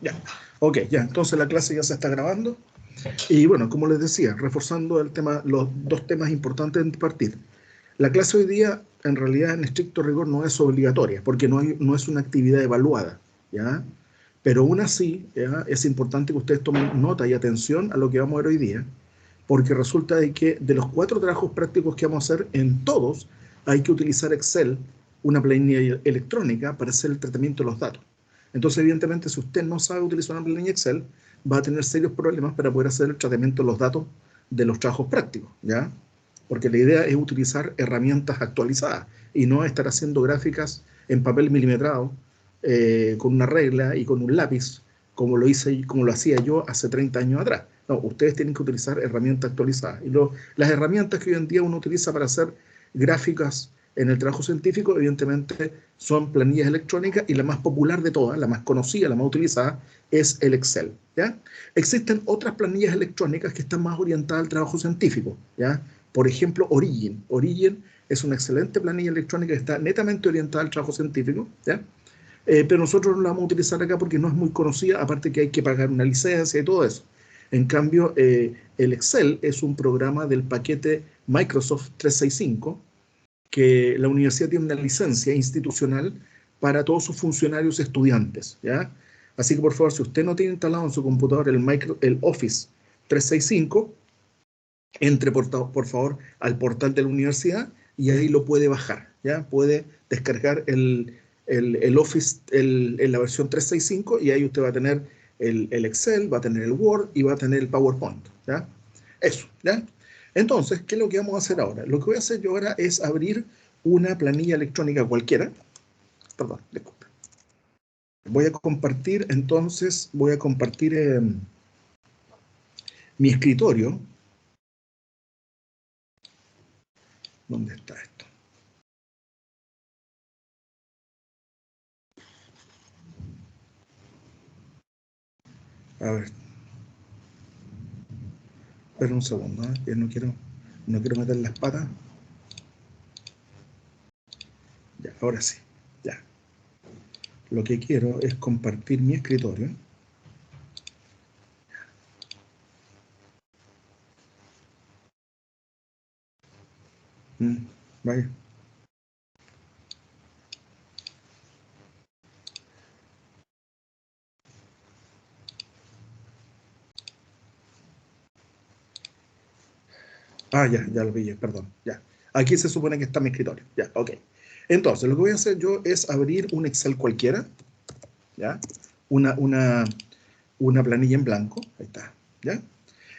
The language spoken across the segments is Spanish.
Ya. Ok, ya. Entonces la clase ya se está grabando. Y bueno, como les decía, reforzando el tema, los dos temas importantes de partir. La clase hoy día, en realidad, en estricto rigor, no es obligatoria, porque no es una actividad evaluada, ¿ya? Pero aún así, ¿ya? Es importante que ustedes tomen nota y atención a lo que vamos a ver hoy día, porque resulta de que de los 4 trabajos prácticos que vamos a hacer, en todos hay que utilizar Excel, una planilla electrónica, para hacer el tratamiento de los datos. Entonces, evidentemente, si usted no sabe utilizar una planilla Excel, va a tener serios problemas para poder hacer el tratamiento de los datos de los trabajos prácticos, ¿ya? Porque la idea es utilizar herramientas actualizadas y no estar haciendo gráficas en papel milimetrado con una regla y con un lápiz, como lo hacía yo hace 30 años atrás. No, ustedes tienen que utilizar herramientas actualizadas. Y las herramientas que hoy en día uno utiliza para hacer gráficas en el trabajo científico, evidentemente, son planillas electrónicas, y la más popular de todas, la más conocida, la más utilizada, es el Excel, ¿ya? Existen otras planillas electrónicas que están más orientadas al trabajo científico, ¿ya? Por ejemplo, Origin. Origin es una excelente planilla electrónica que está netamente orientada al trabajo científico, ¿ya? Pero nosotros no la vamos a utilizar acá porque no es muy conocida, aparte que hay que pagar una licencia y todo eso. En cambio, el Excel es un programa del paquete Microsoft 365, que la universidad tiene una licencia institucional para todos sus funcionarios y estudiantes, ¿ya? Así que, por favor, si usted no tiene instalado en su computador el Office 365, entre por favor al portal de la universidad y ahí lo puede bajar, ¿ya? Puede descargar el Office en la versión 365, y ahí usted va a tener el Excel, va a tener el Word y va a tener el PowerPoint, ¿ya? Eso, ¿ya? Entonces, ¿qué es lo que vamos a hacer ahora? Lo que voy a hacer yo ahora es abrir una planilla electrónica cualquiera. Perdón, disculpe. Voy a compartir, entonces, mi escritorio. ¿Dónde está esto? A ver, espera un segundo, ¿eh? Que no quiero meter las patas. Ya, ahora sí, ya. Lo que quiero es compartir mi escritorio. Vaya. Ah, ya lo pillé, perdón, ya. Aquí se supone que está mi escritorio, ya, ok. Entonces, lo que voy a hacer yo es abrir un Excel cualquiera, ¿ya? Una planilla en blanco, ahí está, ¿ya?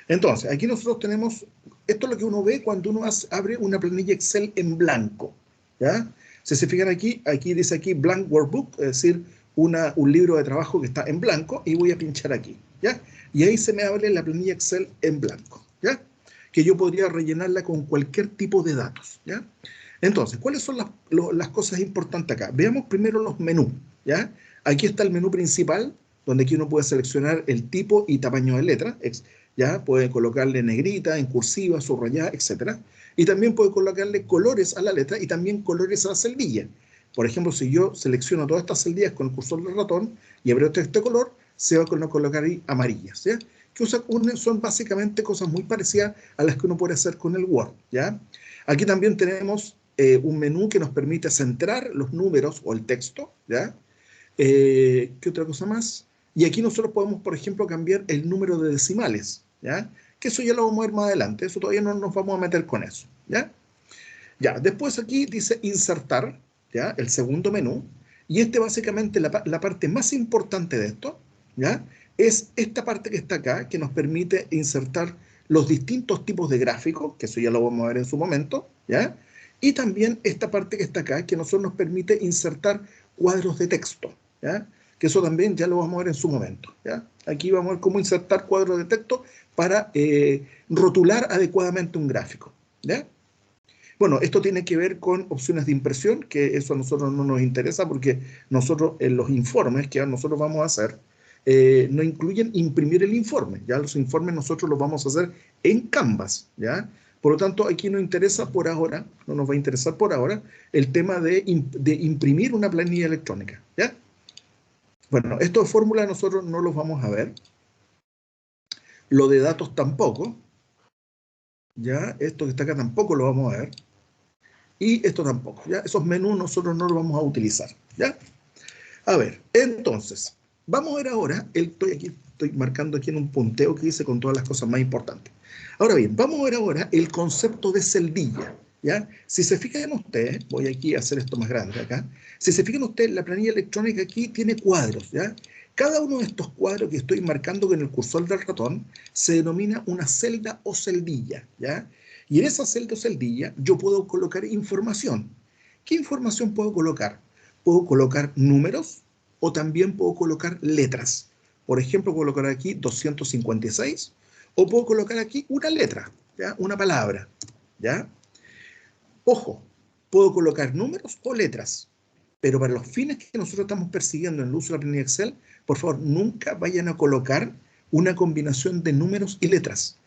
Entonces, aquí nosotros tenemos, esto es lo que uno ve cuando uno abre una planilla Excel en blanco, ¿ya? Si se fijan aquí, dice aquí Blank Workbook, es decir, un libro de trabajo que está en blanco, y voy a pinchar aquí, ¿ya? Y ahí se me abre la planilla Excel en blanco, ¿ya? Que yo podría rellenarla con cualquier tipo de datos, ¿ya? Entonces, ¿cuáles son las cosas importantes acá? Veamos primero los menús, ¿ya? Aquí está el menú principal, donde aquí uno puede seleccionar el tipo y tamaño de letra, ¿ya? Puede colocarle negrita, en cursiva, subrayada, etc. Y también puede colocarle colores a la letra y también colores a la celdilla. Por ejemplo, si yo selecciono todas estas celdillas con el cursor del ratón y abrió este color, se va a colocar ahí amarillas, ¿ya? Que son básicamente cosas muy parecidas a las que uno puede hacer con el Word, ¿ya? Aquí también tenemos un menú que nos permite centrar los números o el texto, ¿ya? ¿Qué otra cosa más? Y aquí nosotros podemos, por ejemplo, cambiar el número de decimales, ¿ya? Que eso ya lo vamos a ver más adelante, eso todavía no nos vamos a meter con eso, ¿ya? Ya, después aquí dice insertar, ¿ya? El segundo menú, y básicamente la parte más importante de esto, ¿ya? Es esta parte que está acá, que nos permite insertar los distintos tipos de gráficos, que eso ya lo vamos a ver en su momento, ¿ya? Y también esta parte que está acá, que nos permite insertar cuadros de texto, ¿ya? Que eso también ya lo vamos a ver en su momento, ¿ya? Aquí vamos a ver cómo insertar cuadros de texto para rotular adecuadamente un gráfico, ¿ya? Bueno, esto tiene que ver con opciones de impresión, que eso a nosotros no nos interesa, porque nosotros en los informes que nosotros vamos a hacer no incluyen imprimir el informe, ya los informes nosotros los vamos a hacer en Canvas, ¿ya? Por lo tanto, aquí nos interesa por ahora, no nos va a interesar por ahora, el tema de imprimir una planilla electrónica, ¿ya? Bueno, esto de fórmula nosotros no los vamos a ver. Lo de datos tampoco. Ya, esto que está acá tampoco lo vamos a ver. Y esto tampoco. Ya, esos menús nosotros no los vamos a utilizar. Ya. A ver, entonces, vamos a ver ahora, estoy marcando aquí en un punteo que hice con todas las cosas más importantes. Ahora bien, vamos a ver ahora el concepto de celdilla, ¿ya? Si se fijan ustedes, voy aquí a hacer esto más grande acá, si se fijan ustedes, la planilla electrónica aquí tiene cuadros, ¿ya? Cada uno de estos cuadros que estoy marcando con el cursor del ratón se denomina una celda o celdilla, ¿ya? Y en esa celda o celdilla yo puedo colocar información. ¿Qué información puedo colocar? Puedo colocar números o también puedo colocar letras. Por ejemplo, puedo colocar aquí 256 o puedo colocar aquí una letra, ¿ya? Una palabra. ¿Ya? Ojo, puedo colocar números o letras, pero para los fines que nosotros estamos persiguiendo en el uso de la planilla Excel, por favor, nunca vayan a colocar una combinación de números y letras.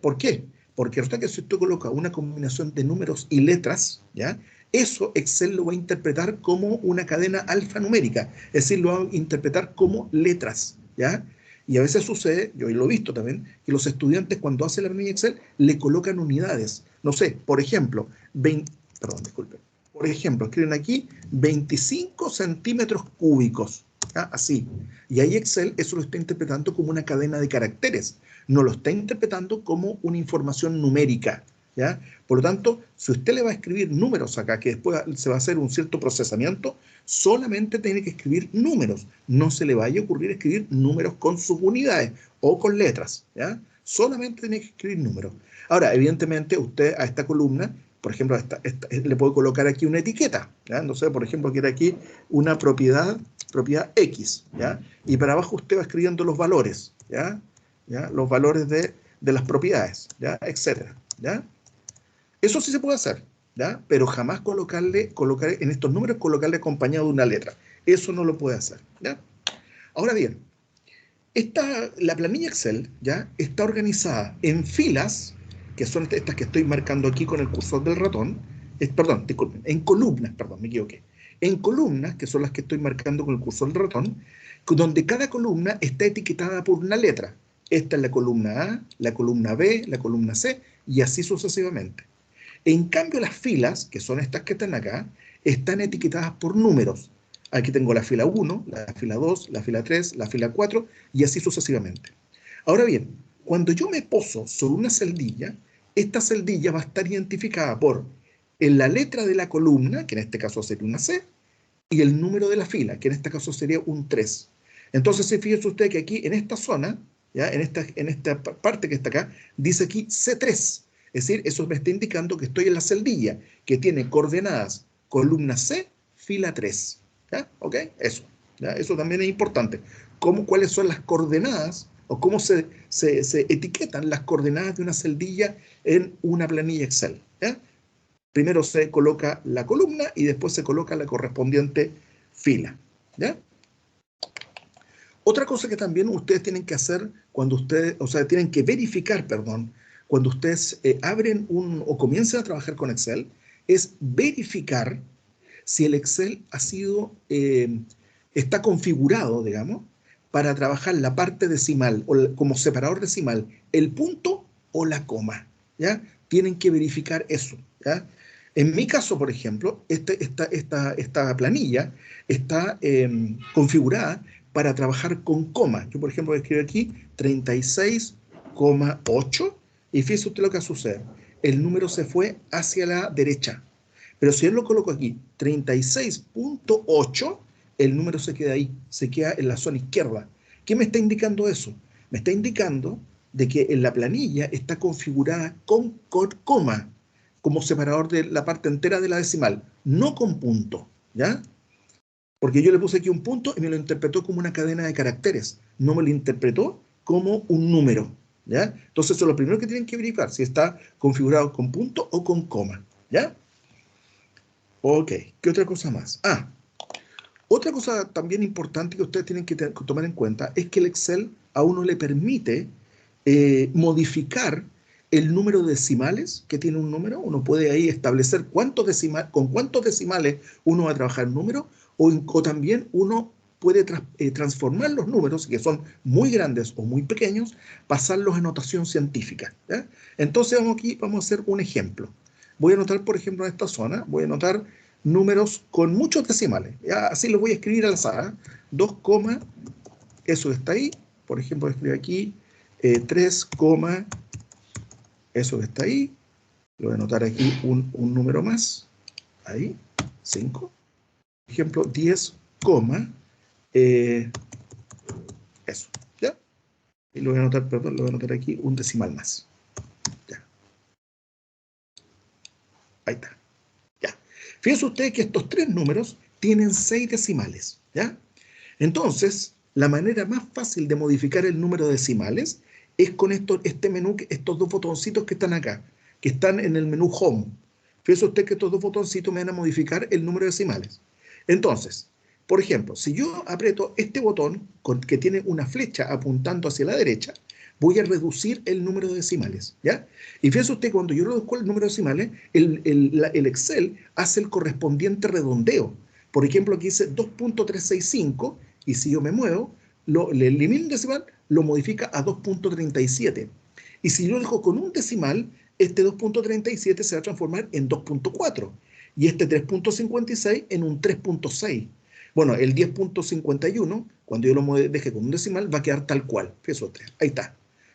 ¿Por qué? Porque resulta que si usted coloca una combinación de números y letras, ¿ya? Eso Excel lo va a interpretar como una cadena alfanumérica, es decir, lo va a interpretar como letras, ¿ya? Y a veces sucede, yo lo he visto también, que los estudiantes cuando hacen la planilla Excel le colocan unidades. No sé, por ejemplo, perdón, disculpe. Por ejemplo, escriben aquí 25 centímetros cúbicos, ¿ya? Así. Y ahí Excel eso lo está interpretando como una cadena de caracteres, no lo está interpretando como una información numérica, ¿ya? Por lo tanto, si usted le va a escribir números acá, que después se va a hacer un cierto procesamiento, solamente tiene que escribir números. No se le vaya a ocurrir escribir números con sus unidades o con letras, ¿ya? Solamente tiene que escribir números. Ahora, evidentemente, usted a esta columna, por ejemplo, le puede colocar aquí una etiqueta, ¿ya? No sé, por ejemplo, quiere aquí una propiedad X, ¿ya? Y para abajo usted va escribiendo los valores, ¿ya? ¿Ya? Los valores de las propiedades, ¿ya? Etcétera, ¿ya? Eso sí se puede hacer, ¿ya? Pero jamás colocar en estos números, colocarle acompañado de una letra. Eso no lo puede hacer, ¿ya? Ahora bien, la planilla Excel, ¿ya? Está organizada en filas, que son estas que estoy marcando aquí con el cursor del ratón, perdón, disculpen, en columnas, perdón, me equivoqué. En columnas, que son las que estoy marcando con el cursor del ratón, donde cada columna está etiquetada por una letra. Esta es la columna A, la columna B, la columna C, y así sucesivamente. En cambio, las filas, que son estas que están acá, están etiquetadas por números. Aquí tengo la fila 1, la fila 2, la fila 3, la fila 4 y así sucesivamente. Ahora bien, cuando yo me poso sobre una celdilla, esta celdilla va a estar identificada por en la letra de la columna, que en este caso sería una C, y el número de la fila, que en este caso sería un 3. Entonces, fíjese usted que aquí en esta zona, ¿ya? En esta parte que está acá, dice aquí C3. Es decir, eso me está indicando que estoy en la celdilla, que tiene coordenadas columna C, fila 3. ¿Ya? ¿Ok? Eso. ¿Ya? Eso también es importante. ¿Cuáles son las coordenadas o cómo se etiquetan las coordenadas de una celdilla en una planilla Excel? ¿Ya? Primero se coloca la columna y después se coloca la correspondiente fila. ¿Ya? Otra cosa que también ustedes tienen que hacer cuando ustedes, o sea, tienen que verificar, perdón, cuando ustedes abren o comiencen a trabajar con Excel, es verificar si el Excel está configurado, digamos, para trabajar la parte decimal o como separador decimal, el punto o la coma, ¿ya? Tienen que verificar eso, ¿ya? En mi caso, por ejemplo, esta planilla está configurada para trabajar con coma. Yo, por ejemplo, voy a escribir aquí 36,8 y fíjese usted lo que sucede. El número se fue hacia la derecha. Pero si yo lo coloco aquí, 36,8, el número se queda ahí, se queda en la zona izquierda. ¿Qué me está indicando eso? Me está indicando de que en la planilla está configurada con coma, como separador de la parte entera de la decimal, no con punto, ¿ya? Porque yo le puse aquí un punto y me lo interpretó como una cadena de caracteres, no me lo interpretó como un número, ¿ya? Entonces eso es lo primero que tienen que verificar, si está configurado con punto o con coma, ¿ya? Ok, ¿qué otra cosa más? Otra cosa también importante que ustedes tienen que tomar en cuenta es que el Excel a uno le permite modificar el número de decimales que tiene un número. Uno puede ahí establecer con cuántos decimales uno va a trabajar el número o también uno puede transformar los números, que son muy grandes o muy pequeños, pasarlos a notación científica, ¿ya? Entonces vamos a hacer un ejemplo. Voy a anotar, por ejemplo, en esta zona, voy a anotar números con muchos decimales, ¿ya? Así los voy a escribir al azar, 2, eso está ahí, por ejemplo, escribo aquí 3, eso está ahí, le voy a anotar aquí un número más, ahí, 5, por ejemplo, 10, eso, ¿ya? Y lo voy a anotar, perdón, lo voy a anotar aquí un decimal más, ya, ahí está, ya. Fíjense ustedes que estos tres números tienen 6 decimales, ¿ya? Entonces, la manera más fácil de modificar el número de decimales es con este menú, estos dos botoncitos que están acá, que están en el menú Home. Fíjese usted que estos dos botoncitos me van a modificar el número de decimales. Entonces, por ejemplo, si yo aprieto este botón que tiene una flecha apuntando hacia la derecha, voy a reducir el número de decimales, ¿ya? Y fíjese usted, cuando yo reduzco el número de decimales, el Excel hace el correspondiente redondeo. Por ejemplo, aquí dice 2.365, y si yo me muevo, le elimino un decimal, lo modifica a 2.37. Y si yo lo dejo con un decimal, este 2.37 se va a transformar en 2.4. Y este 3.56 en un 3.6. Bueno, el 10.51, cuando yo lo deje con un decimal, va a quedar tal cual. Eso, ahí está.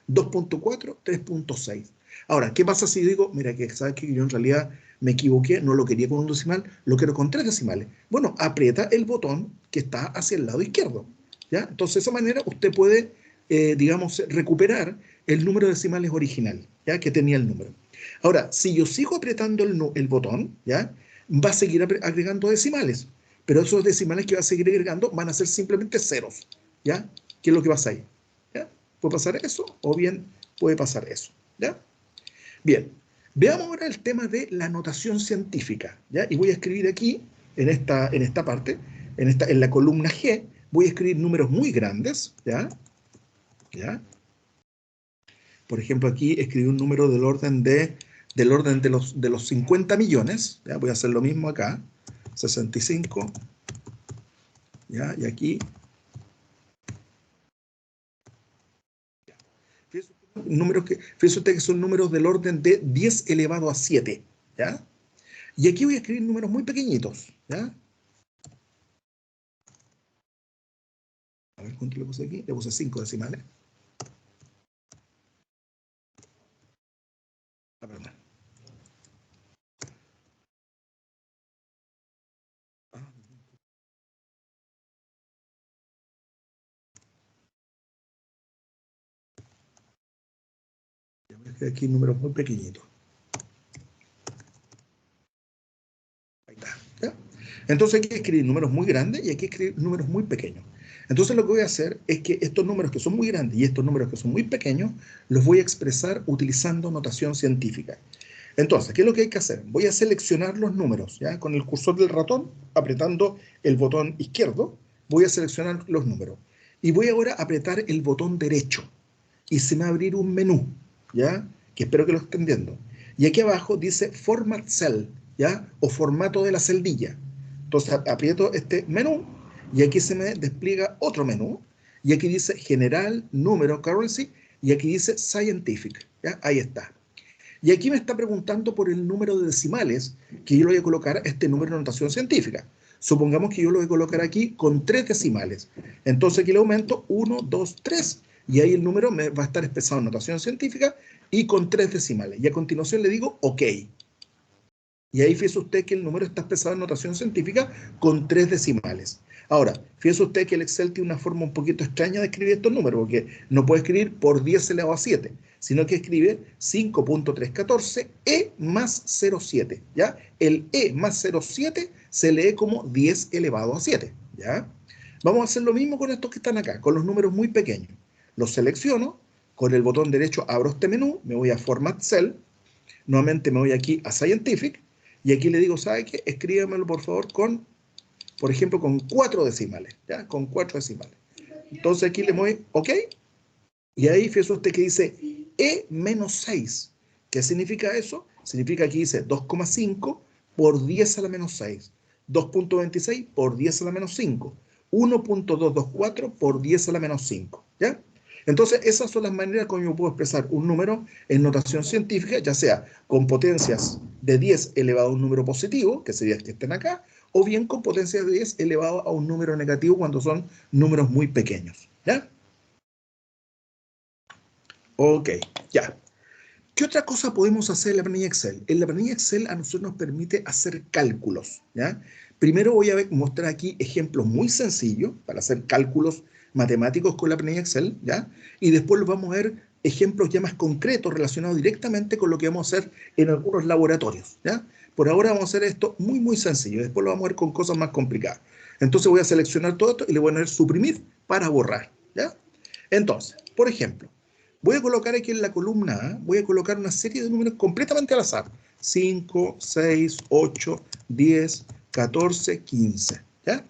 2.4, 3.6. Ahora, ¿qué pasa si digo, mira, que sabes que yo en realidad me equivoqué, no lo quería con un decimal, lo quiero con 3 decimales? Bueno, aprieta el botón que está hacia el lado izquierdo, ¿ya? Entonces, de esa manera usted puede, digamos, recuperar el número de decimales original, ¿ya? Que tenía el número. Ahora, si yo sigo apretando el botón, ¿ya? Va a seguir agregando decimales, pero esos decimales que va a seguir agregando van a ser simplemente ceros, ¿ya? ¿Qué es lo que pasa ahí? ¿Ya? Puede pasar eso, o bien puede pasar eso, ¿ya? Bien, veamos ahora el tema de la notación científica, ¿ya? Y voy a escribir aquí, en esta parte, en la columna G, voy a escribir números muy grandes, ¿ya? ¿Ya? Por ejemplo, aquí escribí un número del orden de los 50 millones, ¿ya? Voy a hacer lo mismo acá, 65, ¿ya? Y aquí, fíjese usted que son números del orden de 10 elevado a 7, ¿ya? Y aquí voy a escribir números muy pequeñitos, ¿ya? A ver, ¿cuánto le puse aquí? Le puse 5 decimales. Ah, perdón. Ah, ya voy a escribir aquí números muy pequeñitos. Ahí está, ¿ya? Entonces aquí escribir números muy grandes y aquí escribir números muy pequeños. Entonces lo que voy a hacer es que estos números que son muy grandes y estos números que son muy pequeños los voy a expresar utilizando notación científica. Entonces, ¿qué es lo que hay que hacer? Voy a seleccionar los números, ¿ya? Con el cursor del ratón, apretando el botón izquierdo, voy a seleccionar los números. Y voy ahora a apretar el botón derecho. Y se me va a abrir un menú, ¿ya? Que espero que lo estén viendo. Y aquí abajo dice Format Cell, ¿ya? O formato de la celdilla. Entonces aprieto este menú y aquí se me despliega otro menú. Y aquí dice General, Número, Currency. Y aquí dice Scientific, ¿ya? Ahí está. Y aquí me está preguntando por el número de decimales que yo le voy a colocar a este número de notación científica. Supongamos que yo lo voy a colocar aquí con 3 decimales. Entonces aquí le aumento 1, 2, 3. Y ahí el número me va a estar expresado en notación científica y con 3 decimales. Y a continuación le digo OK. Y ahí fíjese usted que el número está expresado en notación científica con 3 decimales. Ahora, fíjese usted que el Excel tiene una forma un poquito extraña de escribir estos números, porque no puede escribir por 10 elevado a 7, sino que escribe 5.314 E más 0,7, ¿ya? El E más 0,7 se lee como 10 elevado a 7, ¿ya? Vamos a hacer lo mismo con estos que están acá, con los números muy pequeños. Los selecciono, con el botón derecho abro este menú, me voy a Format Cell, nuevamente me voy aquí a Scientific, y aquí le digo, ¿sabe qué? Escríbamelo por favor por ejemplo, con 4 decimales, ¿ya? Con 4 decimales. Entonces aquí le voy, OK, y ahí fíjese usted que dice E menos 6. ¿Qué significa eso? Significa que dice 2,5 por 10 a la menos 6, 2.26 por 10 a la menos 5, 1.224 por 10 a la menos 5, ¿ya? Entonces, esas son las maneras como yo puedo expresar un número en notación científica, ya sea con potencias de 10 elevado a un número positivo, que sería que estén acá, o bien con potencias de 10 elevado a un número negativo cuando son números muy pequeños, ¿ya? Ok, ya. ¿Qué otra cosa podemos hacer en la planilla Excel? En la planilla Excel a nosotros nos permite hacer cálculos, ¿ya? Primero voy a mostrar aquí ejemplos muy sencillos para hacer cálculos matemáticos con la planilla Excel, ¿ya? Y después vamos a ver ejemplos ya más concretos relacionados directamente con lo que vamos a hacer en algunos laboratorios, ¿ya? Por ahora vamos a hacer esto muy, muy sencillo. Después lo vamos a ver con cosas más complicadas. Entonces voy a seleccionar todo esto y le voy a poner suprimir para borrar, ¿ya? Entonces, por ejemplo, voy a colocar aquí en la columna A, voy a colocar una serie de números completamente al azar. 5, 6, 8, 10, 14, 15. ¿Ya?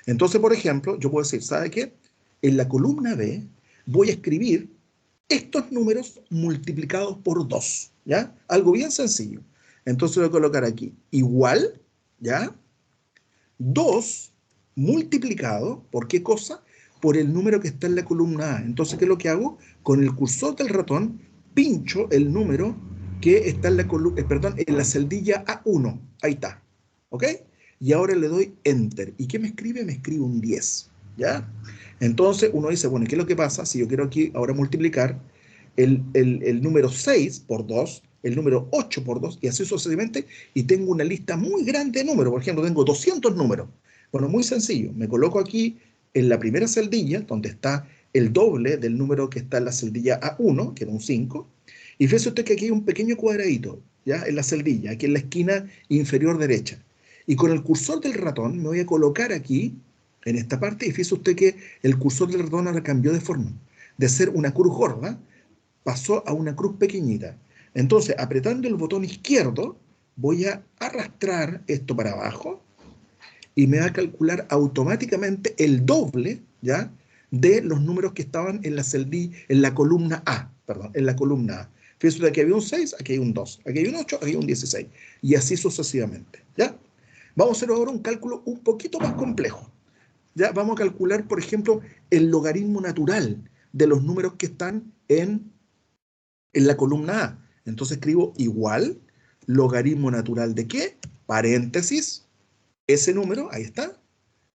Entonces, por ejemplo, yo puedo decir, ¿sabe qué? En la columna B voy a escribir estos números multiplicados por 2. ¿Ya? Algo bien sencillo. Entonces voy a colocar aquí igual, ¿ya? 2 multiplicado, ¿por qué cosa? Por el número que está en la columna A. Entonces, ¿qué es lo que hago? Con el cursor del ratón, pincho el número que está en la columna, perdón, en la celdilla A1. Ahí está. ¿Ok? Y ahora le doy Enter. ¿Y qué me escribe? Me escribe un 10. ¿Ya? Entonces uno dice, bueno, ¿qué es lo que pasa? Si yo quiero aquí ahora multiplicar el número 6 por 2, el número 8 por 2, y así sucesivamente, y tengo una lista muy grande de números. Por ejemplo, tengo 200 números. Bueno, muy sencillo. Me coloco aquí en la primera celdilla, donde está el doble del número que está en la celdilla A1, que era un 5, y fíjese usted que aquí hay un pequeño cuadradito, ¿ya? En la celdilla, aquí en la esquina inferior derecha. Y con el cursor del ratón me voy a colocar aquí, en esta parte, y fíjese usted que el cursor del ratón ahora cambió de forma. De ser una cruz gorda, pasó a una cruz pequeñita. Entonces, apretando el botón izquierdo, voy a arrastrar esto para abajo y me va a calcular automáticamente el doble, ¿ya? De los números que estaban en la celdilla, en la columna A, perdón, en la columna A. Fíjense, aquí había un 6, aquí hay un 2, aquí hay un 8, aquí hay un 16, y así sucesivamente, ¿ya? Vamos a hacer ahora un cálculo un poquito más complejo, ¿ya? Vamos a calcular, por ejemplo, el logaritmo natural de los números que están en la columna A. Entonces escribo igual, logaritmo natural de qué, paréntesis, ese número, ahí está,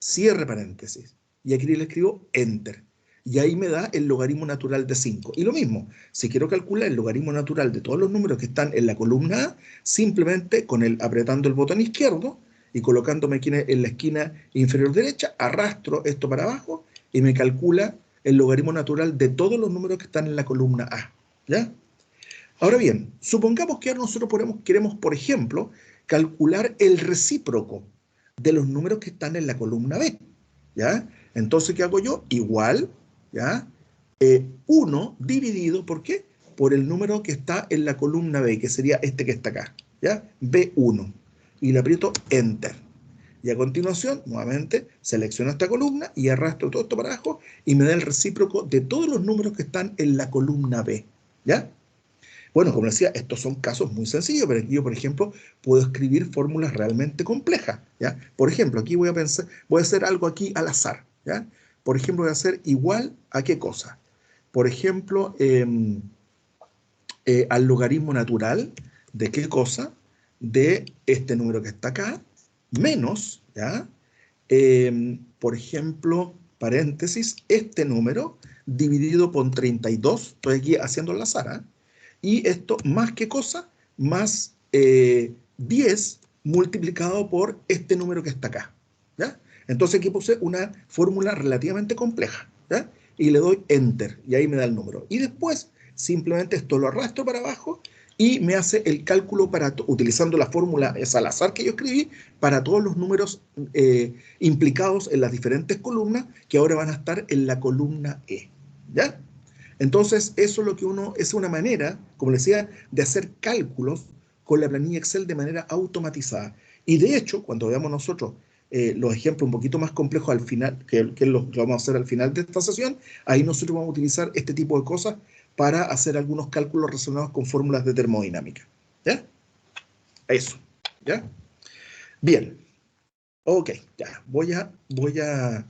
cierre paréntesis. Y aquí le escribo Enter. Y ahí me da el logaritmo natural de 5. Y lo mismo, si quiero calcular el logaritmo natural de todos los números que están en la columna A, simplemente apretando el botón izquierdo y colocándome aquí en la esquina inferior derecha, arrastro esto para abajo y me calcula el logaritmo natural de todos los números que están en la columna A. ¿Ya? Ahora bien, supongamos que ahora nosotros queremos, por ejemplo, calcular el recíproco de los números que están en la columna B, ¿ya? Entonces, ¿qué hago yo? Igual, ¿ya? 1 dividido, ¿por qué? Por el número que está en la columna B, que sería este que está acá, ¿ya? B1. Y le aprieto Enter. Y a continuación, nuevamente, selecciono esta columna y arrastro todo esto para abajo y me da el recíproco de todos los números que están en la columna B, ¿ya? Bueno, como decía, estos son casos muy sencillos, pero aquí yo, por ejemplo, puedo escribir fórmulas realmente complejas, ¿ya? Por ejemplo, aquí voy a hacer algo aquí al azar, ¿ya? Por ejemplo, voy a hacer igual a qué cosa. Por ejemplo, al logaritmo natural de qué cosa, de este número que está acá, menos, ¿ya? Por ejemplo, paréntesis, este número dividido por 32, estoy aquí haciendo el azar, ¿eh? Y esto más qué cosa, más 10 multiplicado por este número que está acá, ¿ya? Entonces aquí puse una fórmula relativamente compleja, ¿ya? Y le doy Enter, y ahí me da el número. Y después, simplemente esto lo arrastro para abajo, y me hace el cálculo utilizando la fórmula al azar que yo escribí, para todos los números implicados en las diferentes columnas, que ahora van a estar en la columna E, ¿ya? Entonces, eso es lo que es una manera, como les decía, de hacer cálculos con la planilla Excel de manera automatizada. Y de hecho, cuando veamos nosotros los ejemplos un poquito más complejos al final, que es lo que vamos a hacer al final de esta sesión, ahí nosotros vamos a utilizar este tipo de cosas para hacer algunos cálculos relacionados con fórmulas de termodinámica. ¿Ya? Eso. ¿Ya? Bien. Ok, ya. Voy a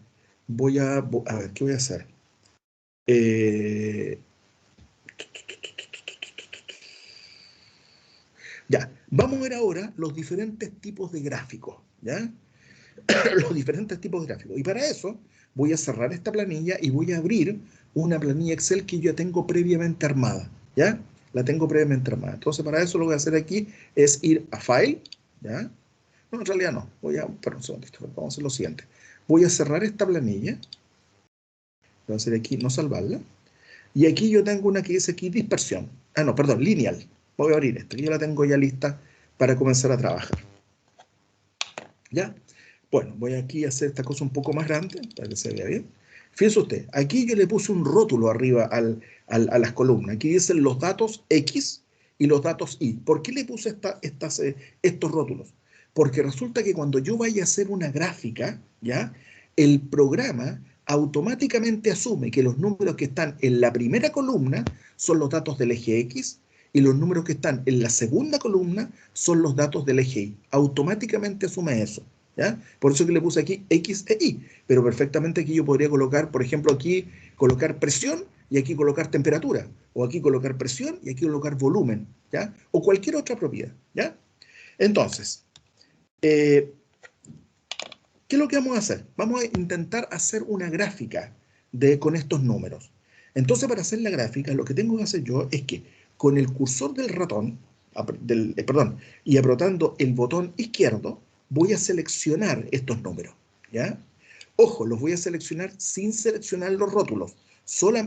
a ver, ¿qué voy a hacer? Eh, ya, vamos a ver ahora los diferentes tipos de gráficos, ¿ya? Los diferentes tipos de gráficos. Y para eso voy a cerrar esta planilla y voy a abrir una planilla Excel que yo ya tengo previamente armada, ¿ya? La tengo previamente armada. Entonces, para eso lo que voy a hacer aquí es ir a File, ¿ya? No, en realidad no. Perdón, un segundito, vamos a hacer lo siguiente. Voy a cerrar esta planilla. Voy a hacer aquí, no salvarla. Y aquí yo tengo una que dice aquí dispersión. Ah, no, perdón, lineal. Voy a abrir esta, que yo la tengo ya lista para comenzar a trabajar. ¿Ya? Bueno, voy aquí a hacer esta cosa un poco más grande para que se vea bien. Fíjese usted, aquí yo le puse un rótulo arriba a las columnas. Aquí dicen los datos X y los datos Y. ¿Por qué le puse estos rótulos? Porque resulta que cuando yo vaya a hacer una gráfica, ¿ya? El programa automáticamente asume que los números que están en la primera columna son los datos del eje X y los números que están en la segunda columna son los datos del eje Y. Automáticamente asume eso, ¿ya? Por eso que le puse aquí X e Y, pero perfectamente aquí yo podría colocar, por ejemplo, aquí colocar presión y aquí colocar temperatura, o aquí colocar presión y aquí colocar volumen, ¿ya? O cualquier otra propiedad, ¿ya? Entonces, ¿qué es lo que vamos a hacer? Vamos a intentar hacer una gráfica con estos números. Entonces, para hacer la gráfica, lo que tengo que hacer yo es que con el cursor del ratón, perdón, y apretando el botón izquierdo, voy a seleccionar estos números, ¿ya? Ojo, los voy a seleccionar sin seleccionar los rótulos.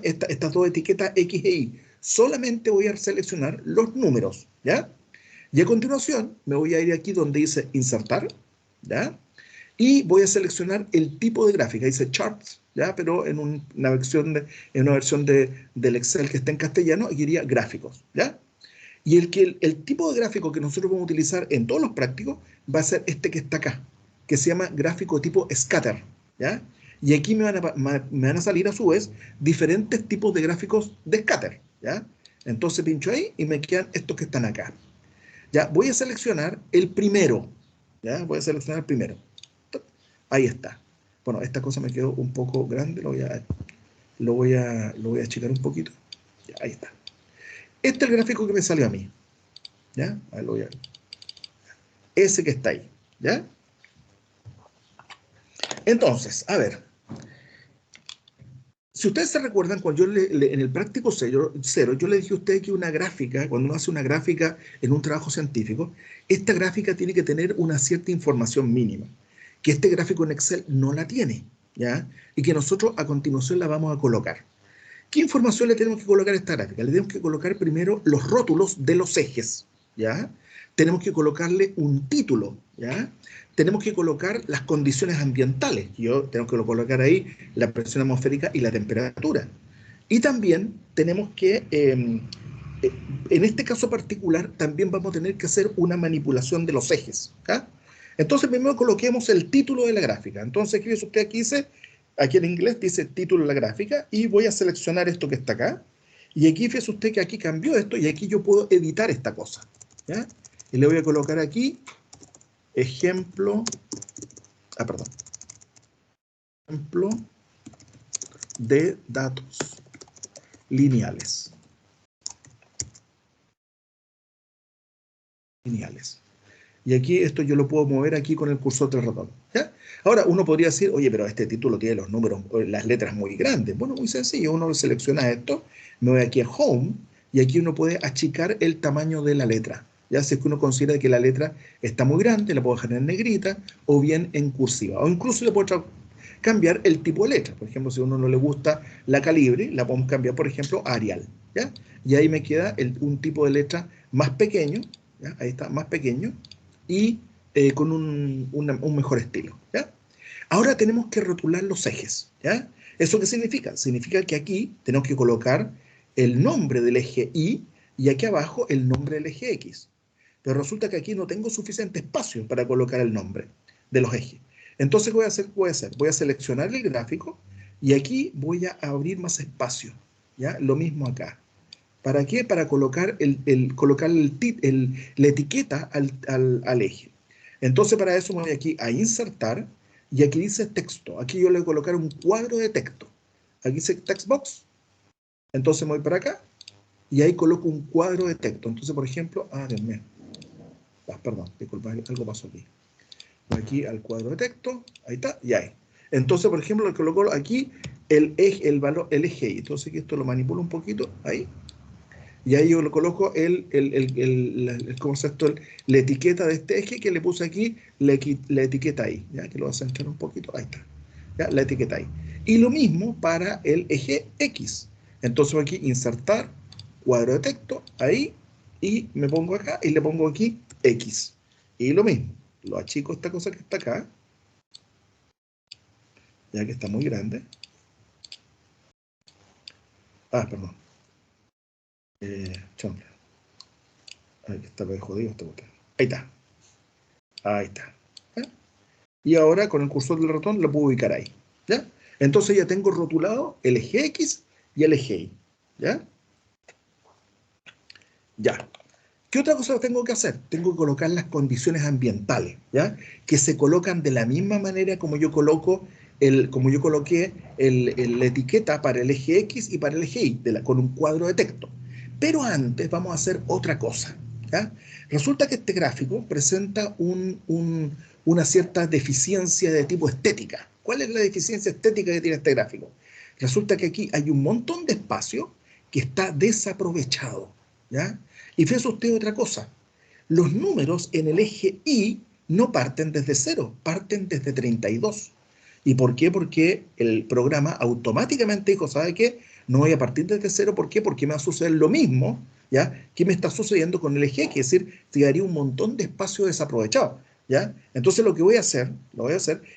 Estas dos etiquetas X e Y. Solamente voy a seleccionar los números, ¿ya? Y a continuación me voy a ir aquí donde dice insertar, ¿ya? Y voy a seleccionar el tipo de gráfica, dice charts, ¿ya? Pero en una versión del Excel que está en castellano, aquí diría gráficos, ¿ya? Y el tipo de gráfico que nosotros vamos a utilizar en todos los prácticos va a ser este que está acá, que se llama gráfico tipo scatter, ¿ya? Y aquí me van a salir a su vez diferentes tipos de gráficos de scatter, ¿ya? Entonces pincho ahí y me quedan estos que están acá. Ya, voy a seleccionar el primero, ¿ya? Voy a seleccionar el primero. Ahí está. Bueno, esta cosa me quedó un poco grande, lo voy a achicar un poquito. Ya, ahí está. Este es el gráfico que me salió a mí, ¿ya? Ese que está ahí, ¿ya? Entonces, a ver, si ustedes se recuerdan, cuando en el práctico cero, yo le dije a ustedes que una gráfica, cuando uno hace una gráfica en un trabajo científico, esta gráfica tiene que tener una cierta información mínima, que este gráfico en Excel no la tiene, ¿ya? Y que nosotros a continuación la vamos a colocar. ¿Qué información le tenemos que colocar a esta gráfica? Le tenemos que colocar primero los rótulos de los ejes, ¿ya? Tenemos que colocarle un título, ¿ya? Tenemos que colocar las condiciones ambientales. Tenemos que colocar ahí la presión atmosférica y la temperatura. Y también tenemos que, en este caso particular, también vamos a tener que hacer una manipulación de los ejes, ¿ya? Entonces, primero coloquemos el título de la gráfica. Entonces, ¿qué usted aquí dice? Aquí en inglés dice título de la gráfica y voy a seleccionar esto que está acá. Y aquí fíjese usted que aquí cambió esto y aquí yo puedo editar esta cosa, ¿ya? Y le voy a colocar aquí ejemplo, perdón, ejemplo de datos lineales. Lineales. Y aquí esto yo lo puedo mover aquí con el cursor del ratón, ¿ya? Ahora uno podría decir, oye, pero este título tiene los números, las letras muy grandes. Bueno, muy sencillo, uno selecciona esto, me voy aquí a Home y aquí uno puede achicar el tamaño de la letra. Ya si es que uno considera que la letra está muy grande, la puedo dejar en negrita o bien en cursiva. O incluso le puedo cambiar el tipo de letra. Por ejemplo, si a uno no le gusta la calibre, la podemos cambiar, por ejemplo, a Arial, ¿ya? Y ahí me queda un tipo de letra más pequeño, ¿ya? Ahí está, más pequeño y con un mejor estilo, ¿ya? Ahora tenemos que rotular los ejes, ¿ya? ¿Eso qué significa? Significa que aquí tenemos que colocar el nombre del eje y aquí abajo el nombre del eje X. Pero resulta que aquí no tengo suficiente espacio para colocar el nombre de los ejes. Entonces, ¿qué voy a hacer? Voy a seleccionar el gráfico y aquí voy a abrir más espacio, ¿ya? Lo mismo acá. ¿Para qué? Para colocar la etiqueta al eje. Entonces, para eso me voy aquí a insertar Y aquí dice texto. Aquí yo le voy a colocar un cuadro de texto. Aquí dice text box. Entonces me voy para acá. Y ahí coloco un cuadro de texto. Entonces, por ejemplo, Dios mío. Perdón, disculpa, algo pasó aquí. Voy aquí al cuadro de texto. Ahí está, y ahí. Entonces, por ejemplo, le coloco aquí el valor, el eje. Entonces, aquí esto lo manipulo un poquito. Ahí. Y ahí yo le coloco ¿cómo se llama esto? La etiqueta de este eje que le puse aquí, la etiqueta ahí, ¿ya? Que lo voy a centrar un poquito, ahí está, ¿ya? La etiqueta ahí. Y lo mismo para el eje X. Entonces voy aquí, insertar, cuadro de texto, ahí, y me pongo acá y le pongo aquí X. Y lo mismo, lo achico esta cosa que está acá, ya que está muy grande. Perdón. Chombre. Ahí está, lo he jodido este botón. Ahí está. Ahí está. ¿Ya? Y ahora con el cursor del ratón lo puedo ubicar ahí. ¿Ya? Entonces ya tengo rotulado el eje X y el eje Y. ¿Ya? Ya. ¿Qué otra cosa tengo que hacer? Tengo que colocar las condiciones ambientales, ¿ya? Que se colocan de la misma manera como yo coloqué la etiqueta para el eje X y para el eje Y, con un cuadro de texto. Pero antes vamos a hacer otra cosa, ¿ya? Resulta que este gráfico presenta una cierta deficiencia de tipo estética. ¿Cuál es la deficiencia estética que tiene este gráfico? Resulta que aquí hay un montón de espacio que está desaprovechado, ¿ya? Y fíjese usted otra cosa, los números en el eje Y no parten desde 0, parten desde 32. ¿Y por qué? Porque el programa automáticamente dijo, ¿sabe qué? No voy a partir desde 0, ¿por qué? Porque me va a suceder lo mismo, ¿ya? Que me está sucediendo con el eje X, es decir, quedaría un montón de espacio desaprovechado, ¿ya? Entonces lo que voy a hacer,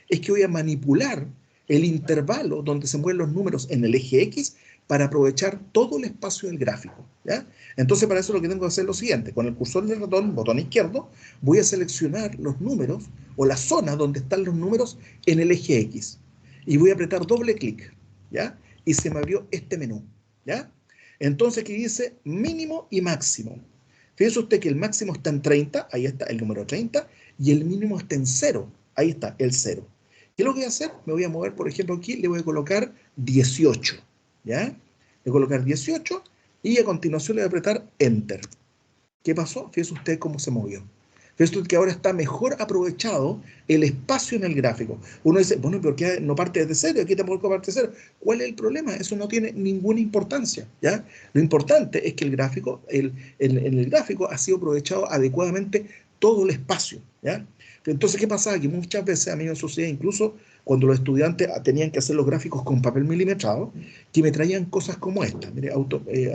es que voy a manipular el intervalo donde se mueven los números en el eje X para aprovechar todo el espacio del gráfico, ¿ya? Entonces para eso lo que tengo que hacer es lo siguiente, con el cursor del ratón, botón izquierdo, voy a seleccionar los números o la zona donde están los números en el eje X y voy a apretar doble clic, ¿ya? Y se me abrió este menú, ¿ya? Entonces aquí dice mínimo y máximo. Fíjese usted que el máximo está en 30, ahí está el número 30, y el mínimo está en 0, ahí está el 0. ¿Qué es lo que voy a hacer? Me voy a mover, por ejemplo, aquí le voy a colocar 18, ¿ya? Le voy a colocar 18 y a continuación le voy a apretar Enter. ¿Qué pasó? Fíjese usted cómo se movió. Fíjese usted que ahora está mejor aprovechado el espacio en el gráfico. Uno dice, bueno, ¿por qué no parte desde 0? Aquí tampoco parte de 0. ¿Cuál es el problema? Eso no tiene ninguna importancia, ¿ya? Lo importante es que el gráfico, en el gráfico ha sido aprovechado adecuadamente todo el espacio, ¿ya? Entonces, ¿qué pasaba? Que muchas veces a mí me sucedía incluso cuando los estudiantes tenían que hacer los gráficos con papel milimetrado, que me traían cosas como esta. Mire,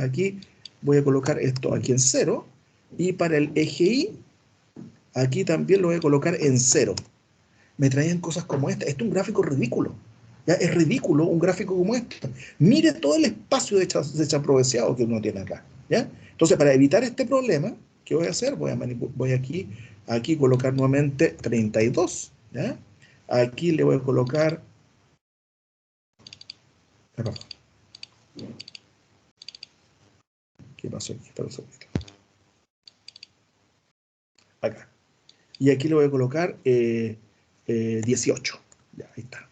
aquí voy a colocar esto aquí en 0, y para el eje Y, aquí también lo voy a colocar en 0. Me traían cosas como esta. Esto es un gráfico ridículo. ¿Ya? Es ridículo un gráfico como este. Mire todo el espacio desaprovechado que uno tiene acá, ¿ya? Entonces, para evitar este problema, ¿qué voy a hacer? Voy aquí colocar nuevamente 32, ¿ya? Aquí le voy a colocar... Perdón. ¿Qué pasó aquí? Espera un segundito. Acá. Y aquí le voy a colocar 18. Ya, ahí está.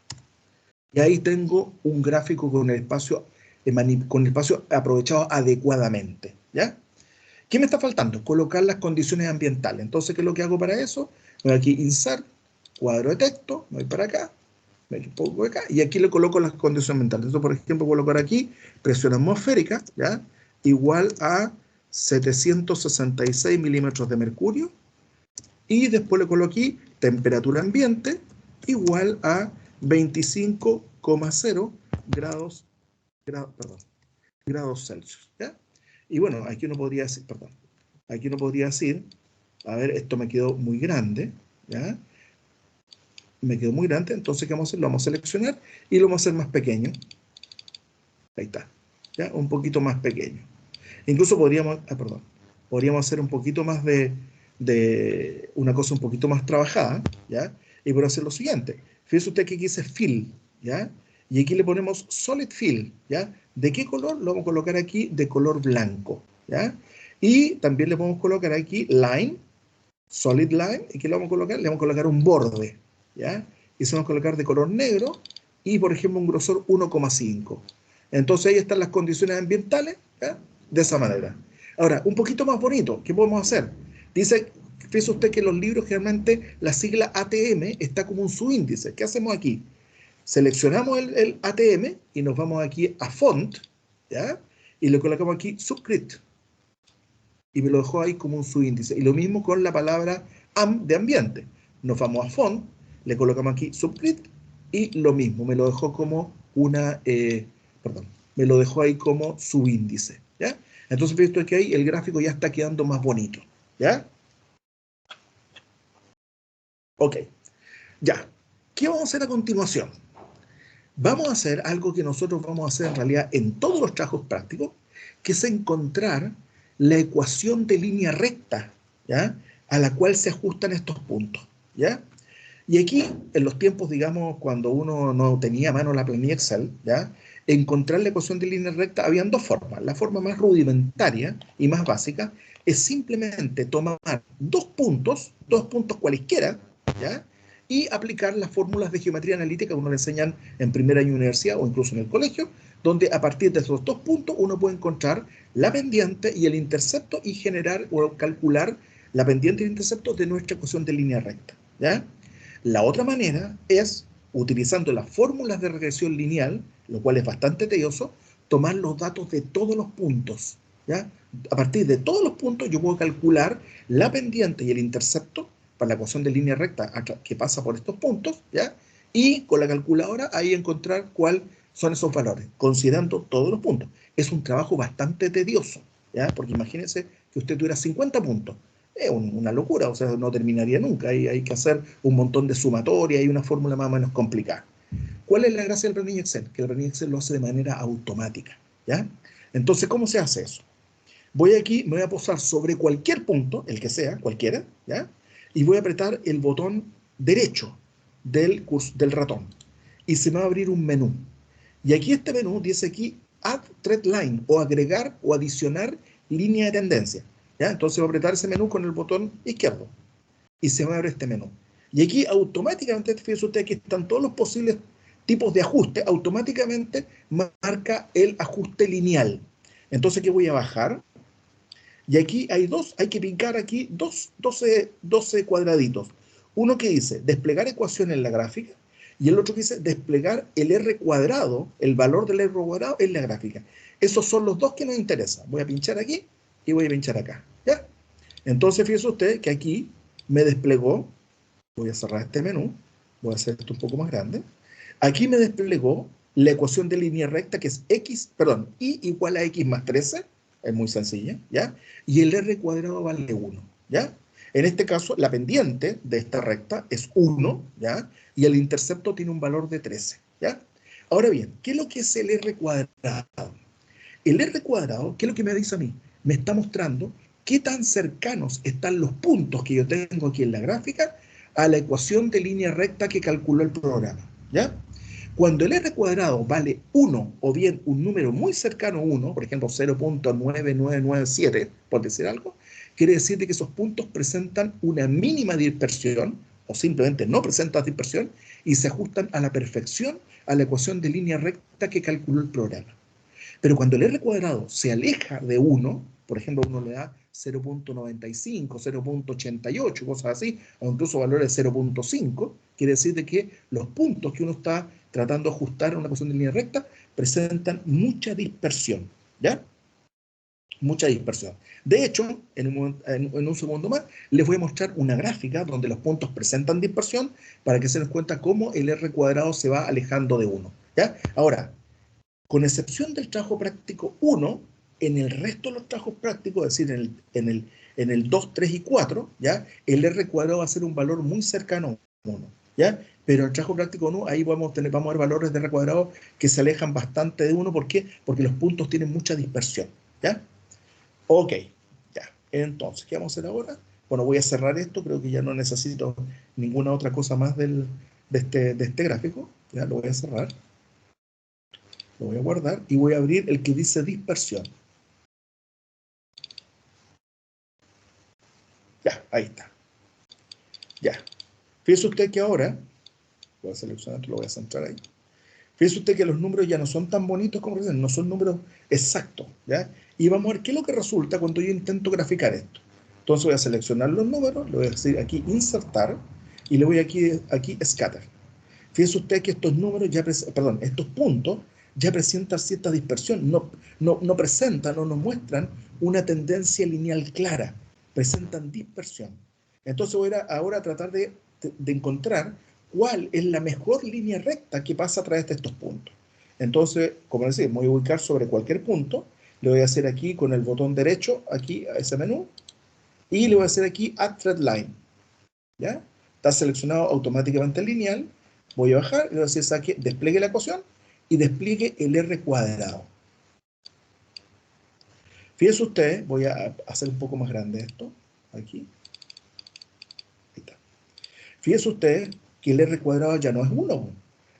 Y ahí tengo un gráfico con el espacio aprovechado adecuadamente, ¿ya? ¿Qué me está faltando? Colocar las condiciones ambientales. Entonces, ¿qué es lo que hago para eso? Voy aquí, Insert, cuadro de texto, voy para acá, me pongo acá, y aquí le coloco las condiciones ambientales. Entonces, por ejemplo, voy a colocar aquí presión atmosférica, ¿ya? Igual a 766 milímetros de mercurio, y después le coloco aquí temperatura ambiente igual a 25,0 grados Celsius, ¿ya? Y bueno, aquí uno podría decir, a ver, esto me quedó muy grande, ¿ya? Me quedó muy grande, entonces ¿qué vamos a hacer? Lo vamos a seleccionar y lo vamos a hacer más pequeño. Ahí está, ¿ya? Un poquito más pequeño. Incluso podríamos hacer un poquito más de una cosa un poquito más trabajada, ¿ya? Y por hacer lo siguiente. Fíjese usted que aquí dice Fill, ¿ya? Y aquí le ponemos Solid Fill, ¿ya? ¿De qué color? Lo vamos a colocar aquí de color blanco, ¿ya? Y también le podemos colocar aquí Line, Solid Line, y que le vamos a colocar un borde, ¿ya? y se va a colocar de color negro y, por ejemplo, un grosor 1,5. Entonces ahí están las condiciones ambientales, ¿ya? De esa manera. Ahora, un poquito más bonito, ¿qué podemos hacer? Dice, fíjese usted que en los libros generalmente la sigla ATM está como un subíndice. ¿Qué hacemos aquí? Seleccionamos el ATM y nos vamos aquí a Font, ¿ya? Y le colocamos aquí Subscript. Y me lo dejó ahí como un subíndice. Y lo mismo con la palabra AM de ambiente. Nos vamos a Font, le colocamos aquí Subscript y lo mismo, me lo dejó como perdón, me lo dejó ahí como subíndice, ¿ya? Entonces, visto que ahí el gráfico ya está quedando más bonito, ¿ya? Ok, ya. ¿Qué vamos a hacer a continuación? Vamos a hacer algo que nosotros vamos a hacer en realidad en todos los trabajos prácticos, que es encontrar la ecuación de línea recta, ¿ya? A la cual se ajustan estos puntos, ¿ya? Y aquí, en los tiempos, digamos, cuando uno no tenía a mano la planilla Excel, ¿ya? Encontrar la ecuación de línea recta habían dos formas. La forma más rudimentaria y más básica es simplemente tomar dos puntos cualesquiera, ¿ya? Y aplicar las fórmulas de geometría analítica que uno le enseñan en primer año de universidad o incluso en el colegio, donde a partir de esos dos puntos uno puede encontrar la pendiente y el intercepto y generar o calcular la pendiente y el intercepto de nuestra ecuación de línea recta, ¿ya? La otra manera es, utilizando las fórmulas de regresión lineal, lo cual es bastante tedioso, tomar los datos de todos los puntos, ¿ya? A partir de todos los puntos yo puedo calcular la pendiente y el intercepto para la ecuación de línea recta que pasa por estos puntos, ¿ya? Y con la calculadora ahí encontrar cuáles son esos valores, considerando todos los puntos. Es un trabajo bastante tedioso, ¿ya? Porque imagínense que usted tuviera 50 puntos. Es una locura, o sea, no terminaría nunca. Hay que hacer un montón de sumatoria y una fórmula más o menos complicada. ¿Cuál es la gracia del planilla Excel? Que el planilla Excel lo hace de manera automática, ¿ya? Entonces, ¿cómo se hace eso? Voy aquí, me voy a posar sobre cualquier punto, el que sea, cualquiera, ¿ya? Y voy a apretar el botón derecho del ratón. Y se me va a abrir un menú. Y aquí este menú dice aquí Add Thread Line, o agregar o adicionar línea de tendencia, ¿ya? Entonces voy a apretar ese menú con el botón izquierdo. Y se me abre este menú. Y aquí automáticamente, fíjense usted que están todos los posibles tipos de ajuste, automáticamente marca el ajuste lineal. Entonces, ¿qué voy a bajar? Y aquí hay que picar aquí 12 cuadraditos. Uno que dice desplegar ecuación en la gráfica y el otro que dice desplegar el R cuadrado, el valor del R cuadrado en la gráfica. Esos son los dos que nos interesan. Voy a pinchar aquí y voy a pinchar acá, ¿ya? Entonces, fíjese usted que aquí me desplegó, voy a cerrar este menú, voy a hacer esto un poco más grande. Aquí me desplegó la ecuación de línea recta que es y igual a x más 13, es muy sencilla, ¿ya? Y el r cuadrado vale 1, ¿ya? En este caso, la pendiente de esta recta es 1, ¿ya? Y el intercepto tiene un valor de 13, ¿ya? Ahora bien, ¿qué es lo que es el r cuadrado? El r cuadrado, ¿qué es lo que me dice a mí? Me está mostrando qué tan cercanos están los puntos que yo tengo aquí en la gráfica a la ecuación de línea recta que calculó el programa, ¿ya? Cuando el r cuadrado vale 1 o bien un número muy cercano a 1, por ejemplo 0.9997, por decir algo, quiere decir que esos puntos presentan una mínima dispersión o simplemente no presentan dispersión y se ajustan a la perfección a la ecuación de línea recta que calculó el programa. Pero cuando el r cuadrado se aleja de 1, por ejemplo, uno le da 0.95, 0.88, cosas así, o incluso valores de 0.5, quiere decir de que los puntos que uno está tratando de ajustar a una ecuación de línea recta presentan mucha dispersión, ¿ya? Mucha dispersión. De hecho, en un segundo más, les voy a mostrar una gráfica donde los puntos presentan dispersión para que se den cuenta cómo el r cuadrado se va alejando de 1, ¿ya? Ahora, con excepción del trabajo práctico 1, en el resto de los trabajos prácticos, es decir, en el 2, 3 y 4, ¿ya? El R cuadrado va a ser un valor muy cercano a 1, ¿ya? Pero en el trabajo práctico 1, ahí vamos a ver valores de R cuadrado que se alejan bastante de 1. ¿Por qué? Porque los puntos tienen mucha dispersión, ¿ya? Ok, ya. Entonces, ¿qué vamos a hacer ahora? Bueno, voy a cerrar esto, creo que ya no necesito ninguna otra cosa más de este gráfico, ya lo voy a cerrar. Lo voy a guardar y voy a abrir el que dice dispersión. Ya, ahí está. Ya. Fíjese usted que ahora, Voy a seleccionar esto, lo voy a centrar ahí. Fíjese usted que los números ya no son tan bonitos como recién, no son números exactos, ¿ya? Y vamos a ver qué es lo que resulta cuando yo intento graficar esto. Entonces voy a seleccionar los números, le voy a decir aquí insertar y le voy aquí scatter. Fíjese usted que estos números estos puntos ya presentan cierta dispersión, no presentan o no muestran una tendencia lineal clara, presentan dispersión. Entonces voy ahora a tratar de encontrar cuál es la mejor línea recta que pasa a través de estos puntos. Entonces, como decía, me voy a ubicar sobre cualquier punto, le voy a hacer aquí con el botón derecho, aquí a ese menú, y le voy a hacer aquí Add Thread Line, ¿ya? Está seleccionado automáticamente el lineal, voy a bajar, le voy a decir saque, despliegue la ecuación y despliegue el R cuadrado. Fíjese usted, voy a hacer un poco más grande esto, aquí, ahí está. Fíjese usted que el R cuadrado ya no es 1,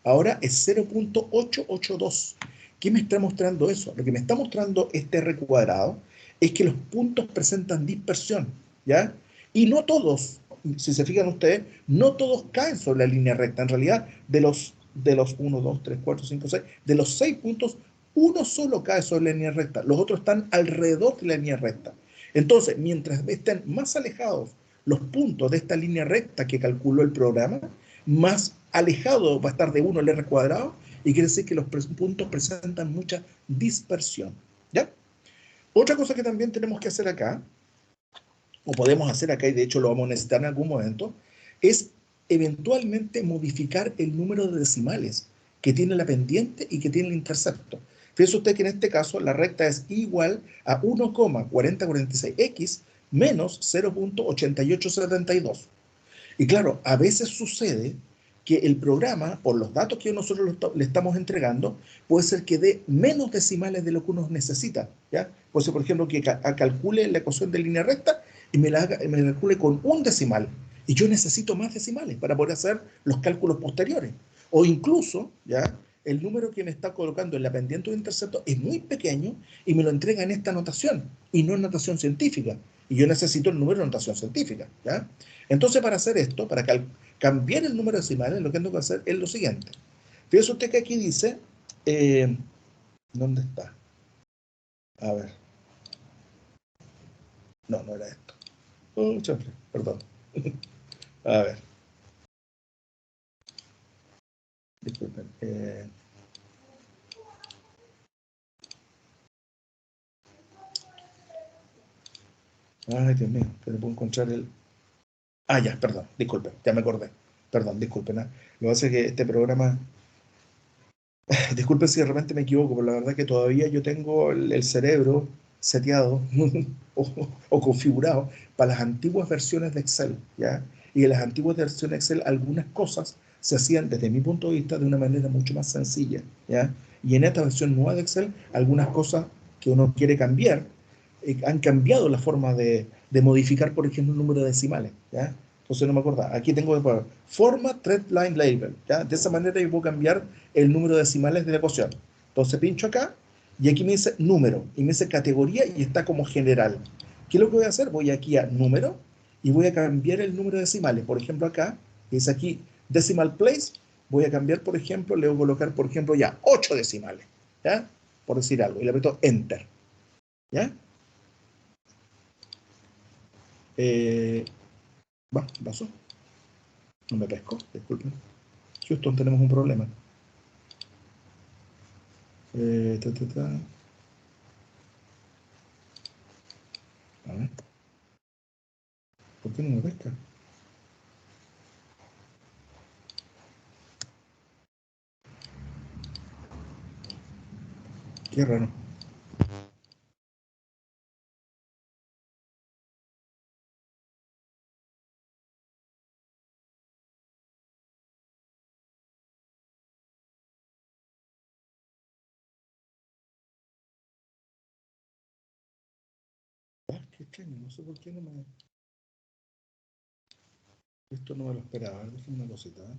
ahora es 0.882. ¿Qué me está mostrando eso? Lo que me está mostrando este R cuadrado es que los puntos presentan dispersión, ¿ya? Y no todos, si se fijan ustedes, no todos caen sobre la línea recta. En realidad, de los 1, 2, 3, 4, 5, 6, de los 6 puntos, uno solo cae sobre la línea recta. Los otros están alrededor de la línea recta. Entonces, mientras estén más alejados los puntos de esta línea recta que calculó el programa, más alejado va a estar de 1 el R cuadrado, y quiere decir que los puntos presentan mucha dispersión, ¿ya? Otra cosa que también tenemos que hacer acá, o podemos hacer acá, y de hecho lo vamos a necesitar en algún momento, es eventualmente modificar el número de decimales que tiene la pendiente y que tiene el intercepto. Fíjese usted que en este caso la recta es igual a 1,4046x menos 0.8872. Y claro, a veces sucede que el programa, por los datos que nosotros le estamos entregando, puede ser que dé menos decimales de lo que uno necesita, ¿ya? Puede ser, por ejemplo, que calcule la ecuación de línea recta y me calcule con un decimal. Y yo necesito más decimales para poder hacer los cálculos posteriores. O incluso, ¿ya? El número que me está colocando en la pendiente de intercepto es muy pequeño y me lo entrega en esta notación y no en notación científica. Y yo necesito el número de notación científica, ¿ya? Entonces, para hacer esto, para cambiar el número de decimales, lo que tengo que hacer es lo siguiente. Fíjese usted que aquí dice, ¿dónde está? A ver. No, no era esto. Oh, chanfle, perdón. A ver. Disculpen. Ay, Dios mío, que no puedo encontrar el... Ah, ya, perdón, disculpen, ya me acordé. Perdón, disculpen. Lo que pasa es que este programa... Disculpen si de repente me equivoco, pero la verdad que todavía yo tengo el cerebro seteado o configurado para las antiguas versiones de Excel, ¿ya? Y en las antiguas versiones de Excel algunas cosas se hacían desde mi punto de vista de una manera mucho más sencilla, ¿ya? Y en esta versión nueva de Excel, algunas cosas que uno quiere cambiar, han cambiado la forma de modificar, por ejemplo, el número de decimales, ¿ya? Entonces no me acuerdo. Aquí tengo que poner format thread line label, ¿ya? De esa manera yo puedo cambiar el número de decimales de la ecuación. Entonces pincho acá y aquí me dice número y me dice categoría y está como general. ¿Qué es lo que voy a hacer? Voy aquí a número y voy a cambiar el número de decimales. Por ejemplo, acá, dice aquí decimal place, voy a cambiar, por ejemplo, le voy a colocar, por ejemplo, ya 8 decimales, ¿ya? Por decir algo. Y le aprieto enter, ¿ya? Eh, pasó. No me pesco, disculpen. Houston, tenemos un problema. Eh, ta, ta, ta. A ver, ¿por qué no me pesca? Qué raro. Ah, qué extraño, no sé por qué no me... Esto no me lo esperaba. A ver, déjame una cosita, ¿eh?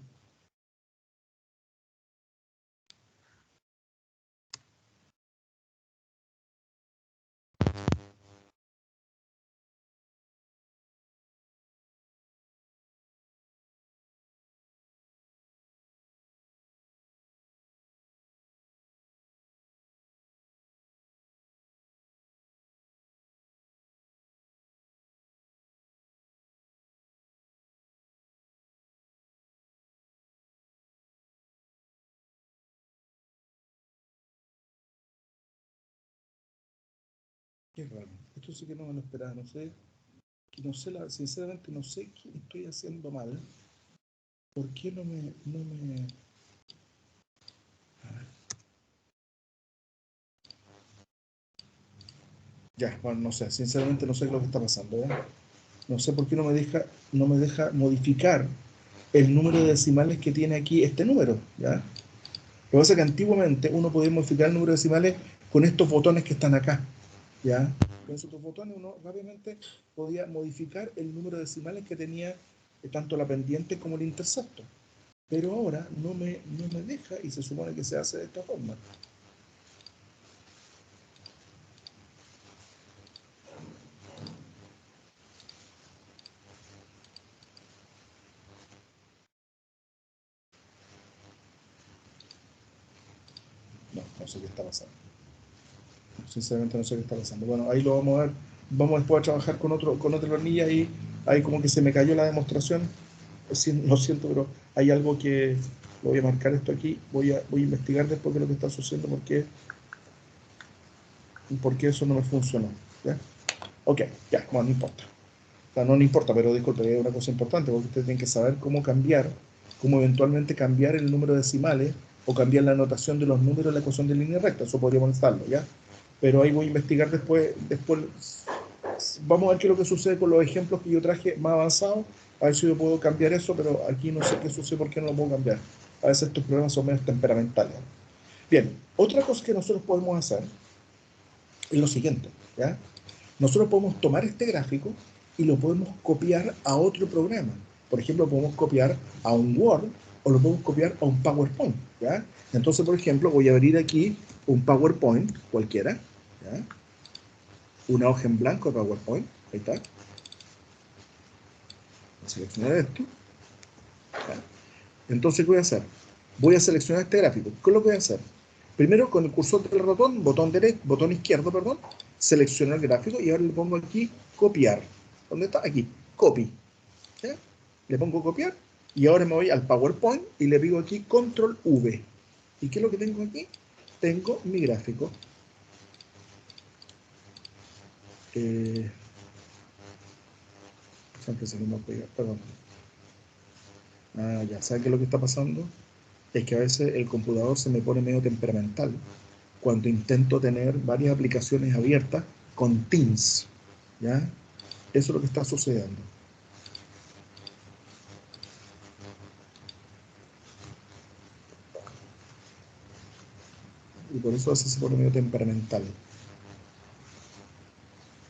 Qué raro. Esto sí que no me lo esperaba. Sinceramente no sé qué estoy haciendo mal. ¿Por qué no me... Ya, bueno, no sé. Sinceramente no sé lo que está pasando. No sé por qué no me deja modificar el número de decimales que tiene aquí este número. ¿Ya? Lo que pasa es que antiguamente uno podía modificar el número de decimales con estos botones que están acá. ¿Ya? Con esos dos botones uno rápidamente podía modificar el número de decimales que tenía tanto la pendiente como el intercepto. Pero ahora no me deja y se supone que se hace de esta forma. No, no sé qué está pasando. Sinceramente no sé qué está pasando. Bueno, ahí lo vamos a ver. Vamos después a trabajar con otra planilla y ahí como que se me cayó la demostración. Lo siento, pero hay algo que lo voy a marcar esto aquí. Voy a investigar después de lo que está sucediendo porque eso no me funcionó. ¿Ya? Ok, ya, bueno, no importa. O sea, no importa, pero disculpe, es una cosa importante porque ustedes tienen que saber cómo eventualmente cambiar el número de decimales o cambiar la anotación de los números en la ecuación de línea recta. Eso podríamos estarlo, ¿ya? Pero ahí voy a investigar después vamos a ver qué es lo que sucede con los ejemplos que yo traje más avanzados, a ver si yo puedo cambiar eso, pero aquí no sé qué sucede, por qué no lo puedo cambiar. A veces estos problemas son menos temperamentales. Bien, otra cosa que nosotros podemos hacer es lo siguiente, ¿ya? Nosotros podemos tomar este gráfico y lo podemos copiar a otro programa. Por ejemplo, lo podemos copiar a un Word o lo podemos copiar a un PowerPoint, ¿ya? Entonces, por ejemplo, voy a abrir aquí un PowerPoint cualquiera, ¿ya? Una hoja en blanco de PowerPoint, ahí está. Voy a seleccionar esto, ¿ya? Entonces, ¿qué voy a hacer? Voy a seleccionar este gráfico. ¿Qué es lo que voy a hacer? Primero, con el cursor del ratón, botón izquierdo, perdón, selecciono el gráfico y ahora le pongo aquí copiar. ¿Dónde está? Aquí, copy. ¿Ya? Le pongo copiar y ahora me voy al PowerPoint y le digo aquí control V. ¿Y qué es lo que tengo aquí? Tengo mi gráfico. Siempre se me pega, perdón. Ya, ¿saben qué es lo que está pasando? Es que a veces el computador se me pone medio temperamental cuando intento tener varias aplicaciones abiertas con Teams. ¿Ya? Eso es lo que está sucediendo. Y por eso a veces se pone medio temperamental.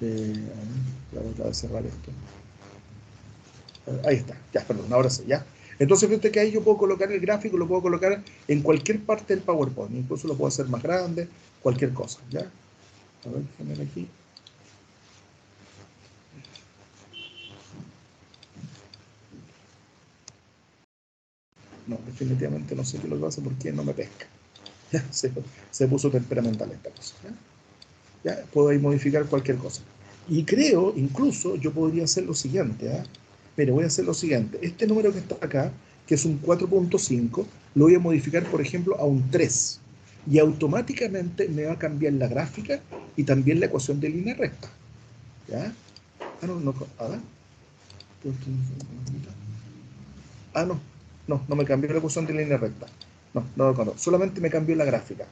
Voy a tratar de cerrar esto. Ahí está, ya, perdón, ahora sí, ya. Entonces, fíjate que ahí yo puedo colocar el gráfico, lo puedo colocar en cualquier parte del PowerPoint, incluso lo puedo hacer más grande, cualquier cosa, ¿ya? A ver, déjame ver aquí. No, definitivamente no sé qué lo que pasa porque no me pesca. Ya, se puso temperamental esta cosa, ¿ya? Ya, puedo ahí modificar cualquier cosa. Y creo, incluso, yo podría hacer lo siguiente, ¿eh? Mire, voy a hacer lo siguiente. Este número que está acá, que es un 4.5, lo voy a modificar, por ejemplo, a un 3. Y automáticamente me va a cambiar la gráfica y también la ecuación de línea recta. ¿Ya? Ah, no, no, a ver. Ah, no, no me cambió la ecuación de línea recta. No, solamente me cambió la gráfica.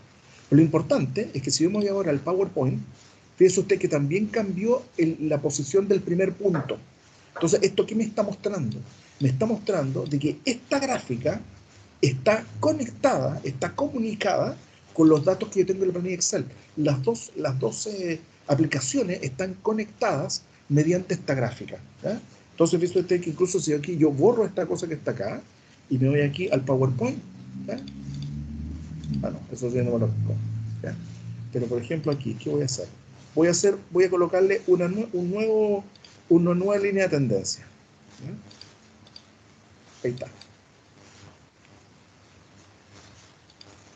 Lo importante es que si yo me voy ahora al PowerPoint, fíjese usted que también cambió la posición del primer punto. Entonces, ¿esto qué me está mostrando? Me está mostrando de que esta gráfica está conectada, está comunicada con los datos que yo tengo en la planilla Excel. Las dos aplicaciones están conectadas mediante esta gráfica. ¿Ya? Entonces, fíjese usted que incluso si aquí yo borro esta cosa que está acá y me voy aquí al PowerPoint, ¿ya? Ah, no, eso sí no me lo explico. ¿Ya? Pero por ejemplo aquí, ¿qué voy a hacer? Voy a colocarle una nueva línea de tendencia. ¿Ya? Ahí está.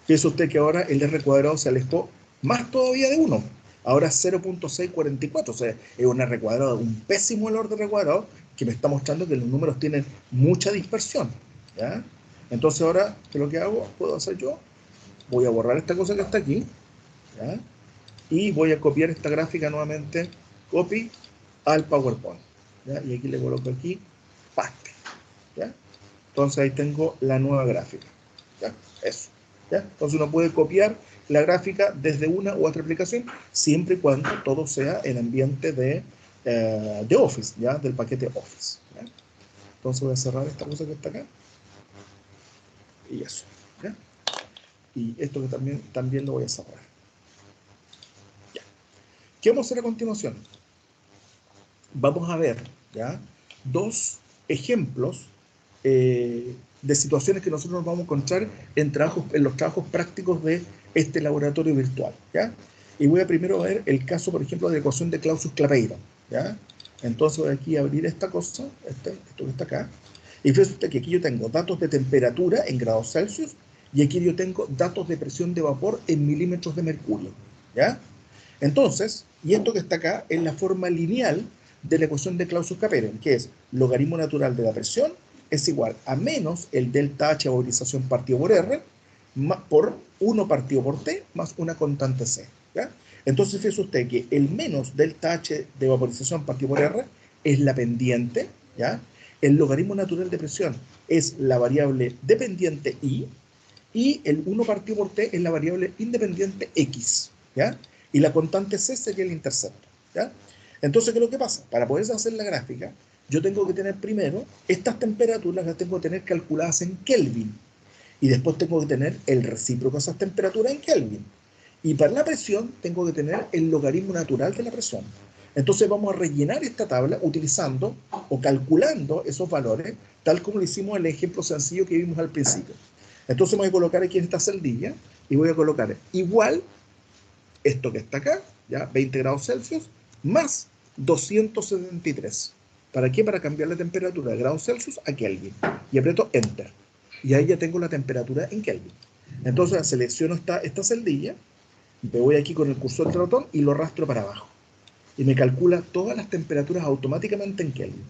Fíjese usted que ahora el R cuadrado se alejó más todavía de 1. Ahora es 0.644, o sea, es un R cuadrado, un pésimo valor de R cuadrado que me está mostrando que los números tienen mucha dispersión. ¿Ya? Entonces ahora, ¿qué es lo que hago? Puedo hacer yo, voy a borrar esta cosa que está aquí. ¿Ya? y voy a copiar esta gráfica nuevamente, copy al PowerPoint, ¿ya? Y aquí le coloco aquí, paste, ¿ya? Entonces ahí tengo la nueva gráfica, ¿ya? Eso, ¿ya? Entonces uno puede copiar la gráfica desde una u otra aplicación, siempre y cuando todo sea en ambiente de Office, ¿ya? Del paquete Office, ¿ya? Entonces voy a cerrar esta cosa que está acá, y eso, ¿ya? Y esto que también lo voy a cerrar. Ya. ¿Qué vamos a hacer a continuación? Vamos a ver, ¿ya? Dos ejemplos de situaciones que nosotros nos vamos a encontrar en los trabajos prácticos de este laboratorio virtual, ¿ya? Y voy a primero ver el caso, por ejemplo, de ecuación de Clausius-Clapeyron, ¿ya? Entonces voy aquí a abrir esta cosa, esto que está acá, y fíjese usted que aquí yo tengo datos de temperatura en grados Celsius, y aquí yo tengo datos de presión de vapor en milímetros de mercurio, ¿ya? Entonces, y esto que está acá es la forma lineal de la ecuación de Clausius-Clapeyron, que es logaritmo natural de la presión es igual a menos el delta H vaporización partido por R por 1 partido por T más una constante C, ¿ya? Entonces fíjese usted que el menos delta H de vaporización partido por R es la pendiente, ¿ya? El logaritmo natural de presión es la variable dependiente y el 1 partido por T es la variable independiente X, ¿ya? Y la constante C sería el intercepto, ¿ya? Entonces, ¿qué es lo que pasa? Para poder hacer la gráfica, yo tengo que tener primero, estas temperaturas las tengo que tener calculadas en Kelvin, y después tengo que tener el recíproco de esas temperaturas en Kelvin. Y para la presión tengo que tener el logaritmo natural de la presión. Entonces vamos a rellenar esta tabla utilizando o calculando esos valores, tal como lo hicimos en el ejemplo sencillo que vimos al principio. Entonces voy a colocar aquí en esta celdilla y voy a colocar igual esto que está acá, ya 20 grados Celsius, más 273. ¿Para qué? Para cambiar la temperatura de grados Celsius a Kelvin. Y aprieto Enter. Y ahí ya tengo la temperatura en Kelvin. Entonces selecciono esta celdilla, me voy aquí con el cursor del ratón y lo arrastro para abajo. Y me calcula todas las temperaturas automáticamente en Kelvin.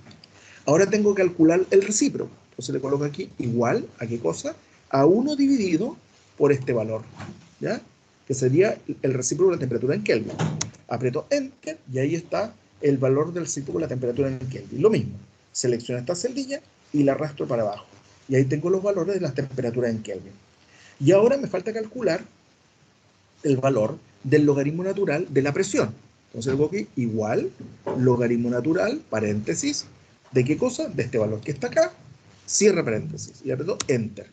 Ahora tengo que calcular el recíproco. Entonces le coloco aquí igual, ¿a qué cosa? A 1 dividido por este valor, ¿ya? Que sería el recíproco de la temperatura en Kelvin. Aprieto Enter y ahí está el valor del recíproco de la temperatura en Kelvin. Lo mismo, selecciono esta celdilla y la arrastro para abajo. Y ahí tengo los valores de las temperaturas en Kelvin. Y ahora me falta calcular el valor del logaritmo natural de la presión. Entonces luego aquí igual logaritmo natural, paréntesis, ¿de qué cosa? De este valor que está acá, cierre paréntesis, y aprieto Enter.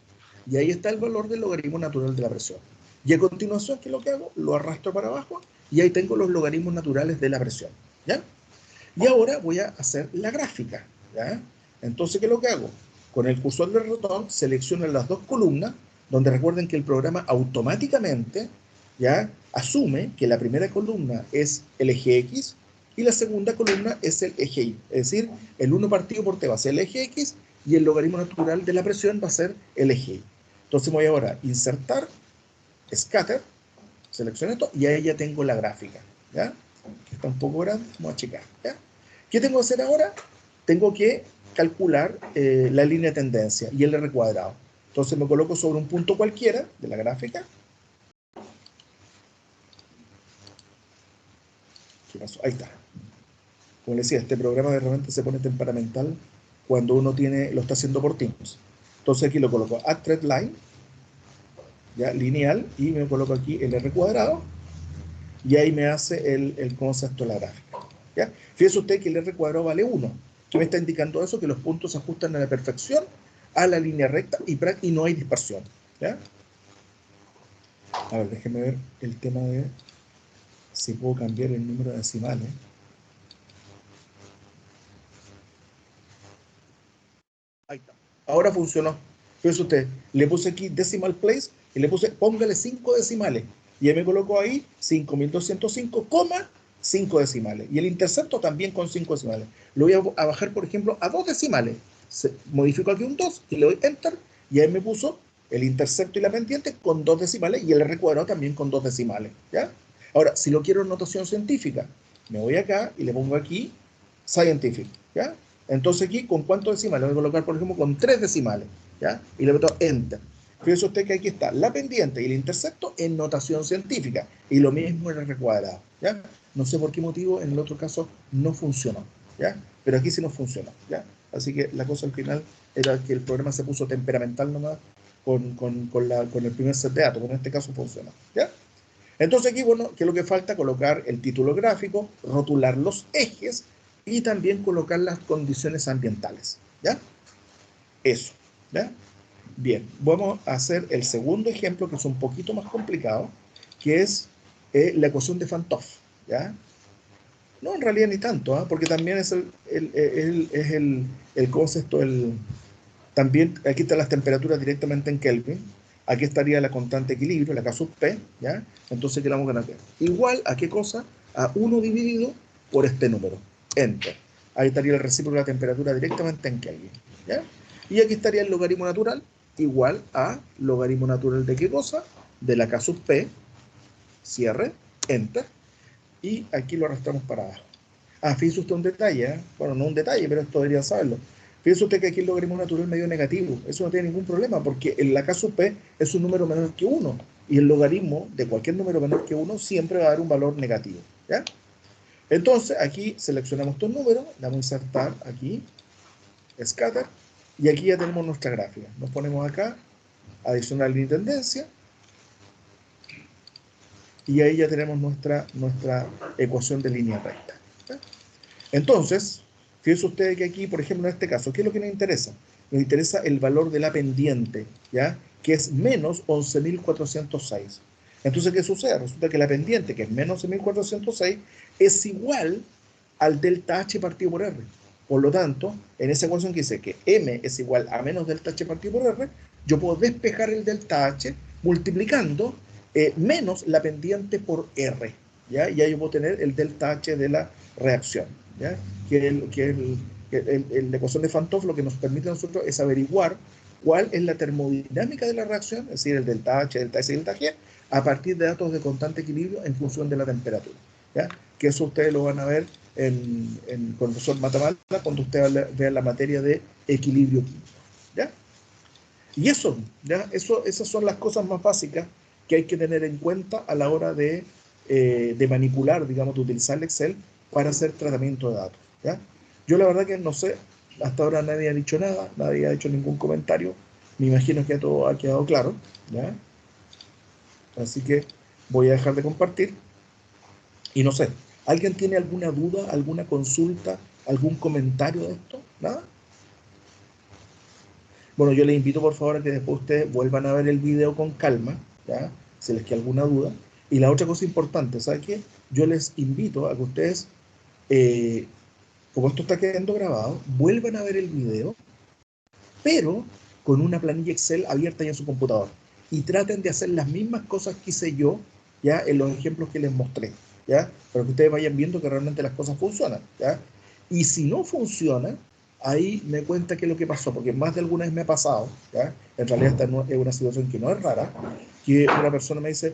Y ahí está el valor del logaritmo natural de la presión. Y a continuación, ¿qué es lo que hago? Lo arrastro para abajo y ahí tengo los logaritmos naturales de la presión, ¿ya? Y ahora voy a hacer la gráfica, ¿ya? Entonces, ¿qué es lo que hago? Con el cursor del ratón selecciono las dos columnas, donde recuerden que el programa automáticamente, ¿ya?, asume que la primera columna es el eje X y la segunda columna es el eje Y. Es decir, el 1 partido por T va a ser el eje X y el logaritmo natural de la presión va a ser el eje Y. Entonces voy ahora a insertar, scatter, selecciono esto y ahí ya tengo la gráfica, ¿ya? Que está un poco grande, vamos a checar, ¿ya? ¿Qué tengo que hacer ahora? Tengo que calcular la línea de tendencia y el R cuadrado. Entonces me coloco sobre un punto cualquiera de la gráfica. ¿Qué pasó? Ahí está. Como les decía, este programa de repente se pone temperamental cuando uno lo está haciendo por Teams. Entonces aquí lo coloco a thread line, ya lineal, y me coloco aquí el R cuadrado, y ahí me hace el concepto de la gráfica, ¿ya? Fíjese usted que el R cuadrado vale 1. ¿Qué me está indicando eso? Que los puntos se ajustan a la perfección a la línea recta y no hay dispersión, ¿ya? A ver, déjenme ver el tema de si puedo cambiar el número de decimales. Ahí está. Ahora funcionó. Fíjese usted, le puse aquí decimal place y le puse póngale 5 decimales. Y él me colocó ahí 5.205,5 decimales. Y el intercepto también con 5 decimales. Lo voy a bajar, por ejemplo, a 2 decimales. Modifico aquí un 2 y le doy Enter. Y ahí me puso el intercepto y la pendiente con 2 decimales y el R cuadrado también con 2 decimales, ¿ya? Ahora, si lo quiero en notación científica, me voy acá y le pongo aquí Scientific, ¿ya? Entonces aquí, ¿con cuántos decimales? Voy a colocar, por ejemplo, con 3 decimales, ¿ya? Y le meto Enter. Fíjese usted que aquí está la pendiente y el intercepto en notación científica, y lo mismo en R cuadrado, ¿ya? No sé por qué motivo en el otro caso no funcionó, ¿ya? Pero aquí sí nos funcionó, ¿ya? Así que la cosa al final era que el programa se puso temperamental nomás con el primer set de datos, pero en este caso funciona, ¿ya? Entonces aquí, bueno, ¿qué es lo que falta? Colocar el título gráfico, rotular los ejes y también colocar las condiciones ambientales, ¿ya? Eso, ¿ya? Bien, vamos a hacer el segundo ejemplo, que es un poquito más complicado, que es la ecuación de Van 't Hoff, ¿ya? No, en realidad ni tanto, ¿ah? Porque también es el concepto, también aquí están las temperaturas directamente en Kelvin, aquí estaría la constante de equilibrio, la K sub P, ¿ya? Entonces, ¿qué le vamos a ganar? Igual, ¿a qué cosa? A 1 dividido por este número, Enter. Ahí estaría el recíproco de la temperatura directamente en Kelvin, ¿ya? Y aquí estaría el logaritmo natural, igual a logaritmo natural de qué cosa? De la K sub P, cierre, Enter, y aquí lo arrastramos para abajo. Ah, fíjese usted un detalle, ¿eh? Bueno, no un detalle, pero esto deberían saberlo. Fíjese usted que aquí el logaritmo natural medio negativo. Eso no tiene ningún problema, porque en la K sub P es un número menor que 1. Y el logaritmo de cualquier número menor que 1 siempre va a dar un valor negativo, ¿ya? Entonces, aquí seleccionamos estos números, le vamos a insertar aquí, scatter, y aquí ya tenemos nuestra gráfica. Nos ponemos acá, adicionar línea de tendencia, y ahí ya tenemos nuestra ecuación de línea recta, ¿ya? Entonces, fíjense ustedes que aquí, por ejemplo, en este caso, ¿qué es lo que nos interesa? Nos interesa el valor de la pendiente, ¿ya? Que es menos 11.406. Entonces, ¿qué sucede? Resulta que la pendiente, que es menos 11.406, es igual al delta H partido por R. Por lo tanto, en esa ecuación que dice que M es igual a menos delta H partido por R, yo puedo despejar el delta H multiplicando menos la pendiente por R, ¿ya? Y ahí yo puedo tener el delta H de la reacción, ¿ya? La ecuación de Van 't Hoff lo que nos permite a nosotros es averiguar cuál es la termodinámica de la reacción, es decir, el delta H, delta S y delta G, a partir de datos de constante equilibrio en función de la temperatura, ¿ya? Que eso ustedes lo van a ver con el profesor Matamala cuando ustedes vean la materia de equilibrio químico, ¿ya? Y eso, ¿ya? Esas son las cosas más básicas que hay que tener en cuenta a la hora de manipular, digamos, de utilizar el Excel para hacer tratamiento de datos, ¿ya? Yo la verdad que no sé, hasta ahora nadie ha dicho nada, nadie ha hecho ningún comentario, me imagino que todo ha quedado claro, ¿ya? Así que voy a dejar de compartir y no sé, ¿alguien tiene alguna duda, alguna consulta, algún comentario de esto? ¿Nada? Bueno, yo les invito por favor a que después ustedes vuelvan a ver el video con calma, ¿ya? Si les queda alguna duda. Y la otra cosa importante, ¿saben qué? Yo les invito a que ustedes, eh, como esto está quedando grabado, vuelvan a ver el video, pero con una planilla Excel abierta ya en su computador. Y traten de hacer las mismas cosas que hice yo, ¿ya? En los ejemplos que les mostré, ¿ya? Para que ustedes vayan viendo que realmente las cosas funcionan, ¿ya? Y si no funciona, ahí me cuenta qué es lo que pasó, porque más de alguna vez me ha pasado, ¿ya? En realidad esta no, es una situación que no es rara, que una persona me dice,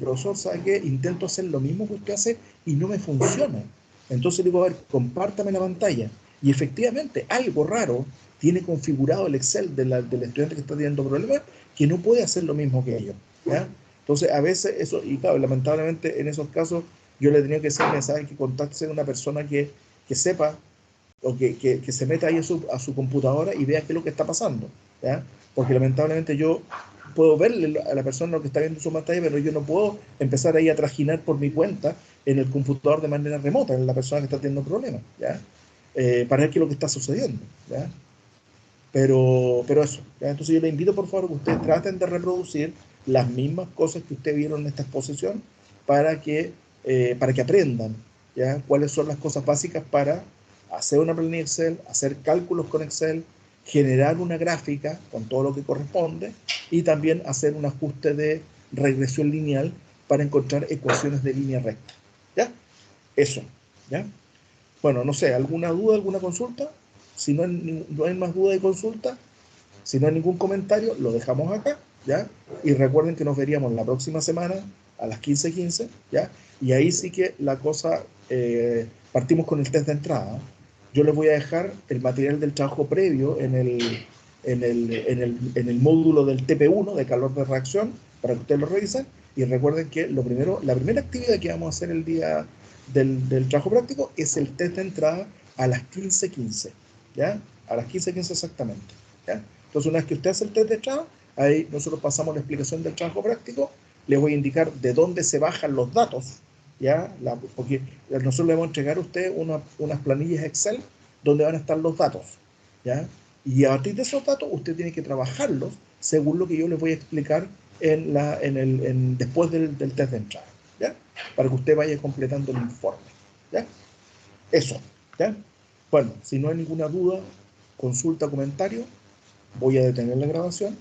profesor, ¿sabe qué? Intento hacer lo mismo que usted hace y no me funciona. Entonces digo, a ver, compártame la pantalla. Y efectivamente, algo raro tiene configurado el Excel del estudiante que está teniendo problemas, que no puede hacer lo mismo que ellos, ¿ya? Entonces, a veces eso, y claro, lamentablemente en esos casos, yo le tenía que decir, ¿sabe? Que contacte a una persona que sepa o que se meta ahí a su computadora y vea qué es lo que está pasando, ¿ya? Porque lamentablemente yo puedo verle a la persona lo que está viendo en su pantalla, pero yo no puedo empezar ahí a trajinar por mi cuenta en el computador de manera remota, en la persona que está teniendo problemas, ¿ya? Para ver qué es lo que está sucediendo, ¿ya? Pero eso, ¿ya? Entonces yo les invito por favor que ustedes traten de reproducir las mismas cosas que ustedes vieron en esta exposición para que aprendan, ¿ya? Cuáles son las cosas básicas para hacer una planilla Excel, hacer cálculos con Excel, generar una gráfica con todo lo que corresponde y también hacer un ajuste de regresión lineal para encontrar ecuaciones de línea recta, ¿ya? Eso, ¿ya? Bueno, no sé, ¿alguna duda, alguna consulta? Si no hay más duda y consulta, si no hay ningún comentario, lo dejamos acá, ¿ya? Y recuerden que nos veríamos la próxima semana a las 15:15, ¿ya? Y ahí sí que la cosa, partimos con el test de entrada. Yo les voy a dejar el material del trabajo previo en el módulo del TP1 de calor de reacción para que ustedes lo revisen. Y recuerden que la primera actividad que vamos a hacer el día del trabajo práctico es el test de entrada a las 15:15, ¿ya? A las 15:15 exactamente, ¿ya? Entonces, una vez que usted hace el test de entrada, ahí nosotros pasamos la explicación del trabajo práctico, les voy a indicar de dónde se bajan los datos, ¿ya? Porque nosotros le vamos a entregar a usted unas planillas Excel donde van a estar los datos, ¿ya? Y a partir de esos datos, usted tiene que trabajarlos según lo que yo les voy a explicar después del test de entrada, ¿ya? Para que usted vaya completando el informe, ¿ya? Eso, ¿ya? Bueno, si no hay ninguna duda, consulta, comentario, voy a detener la grabación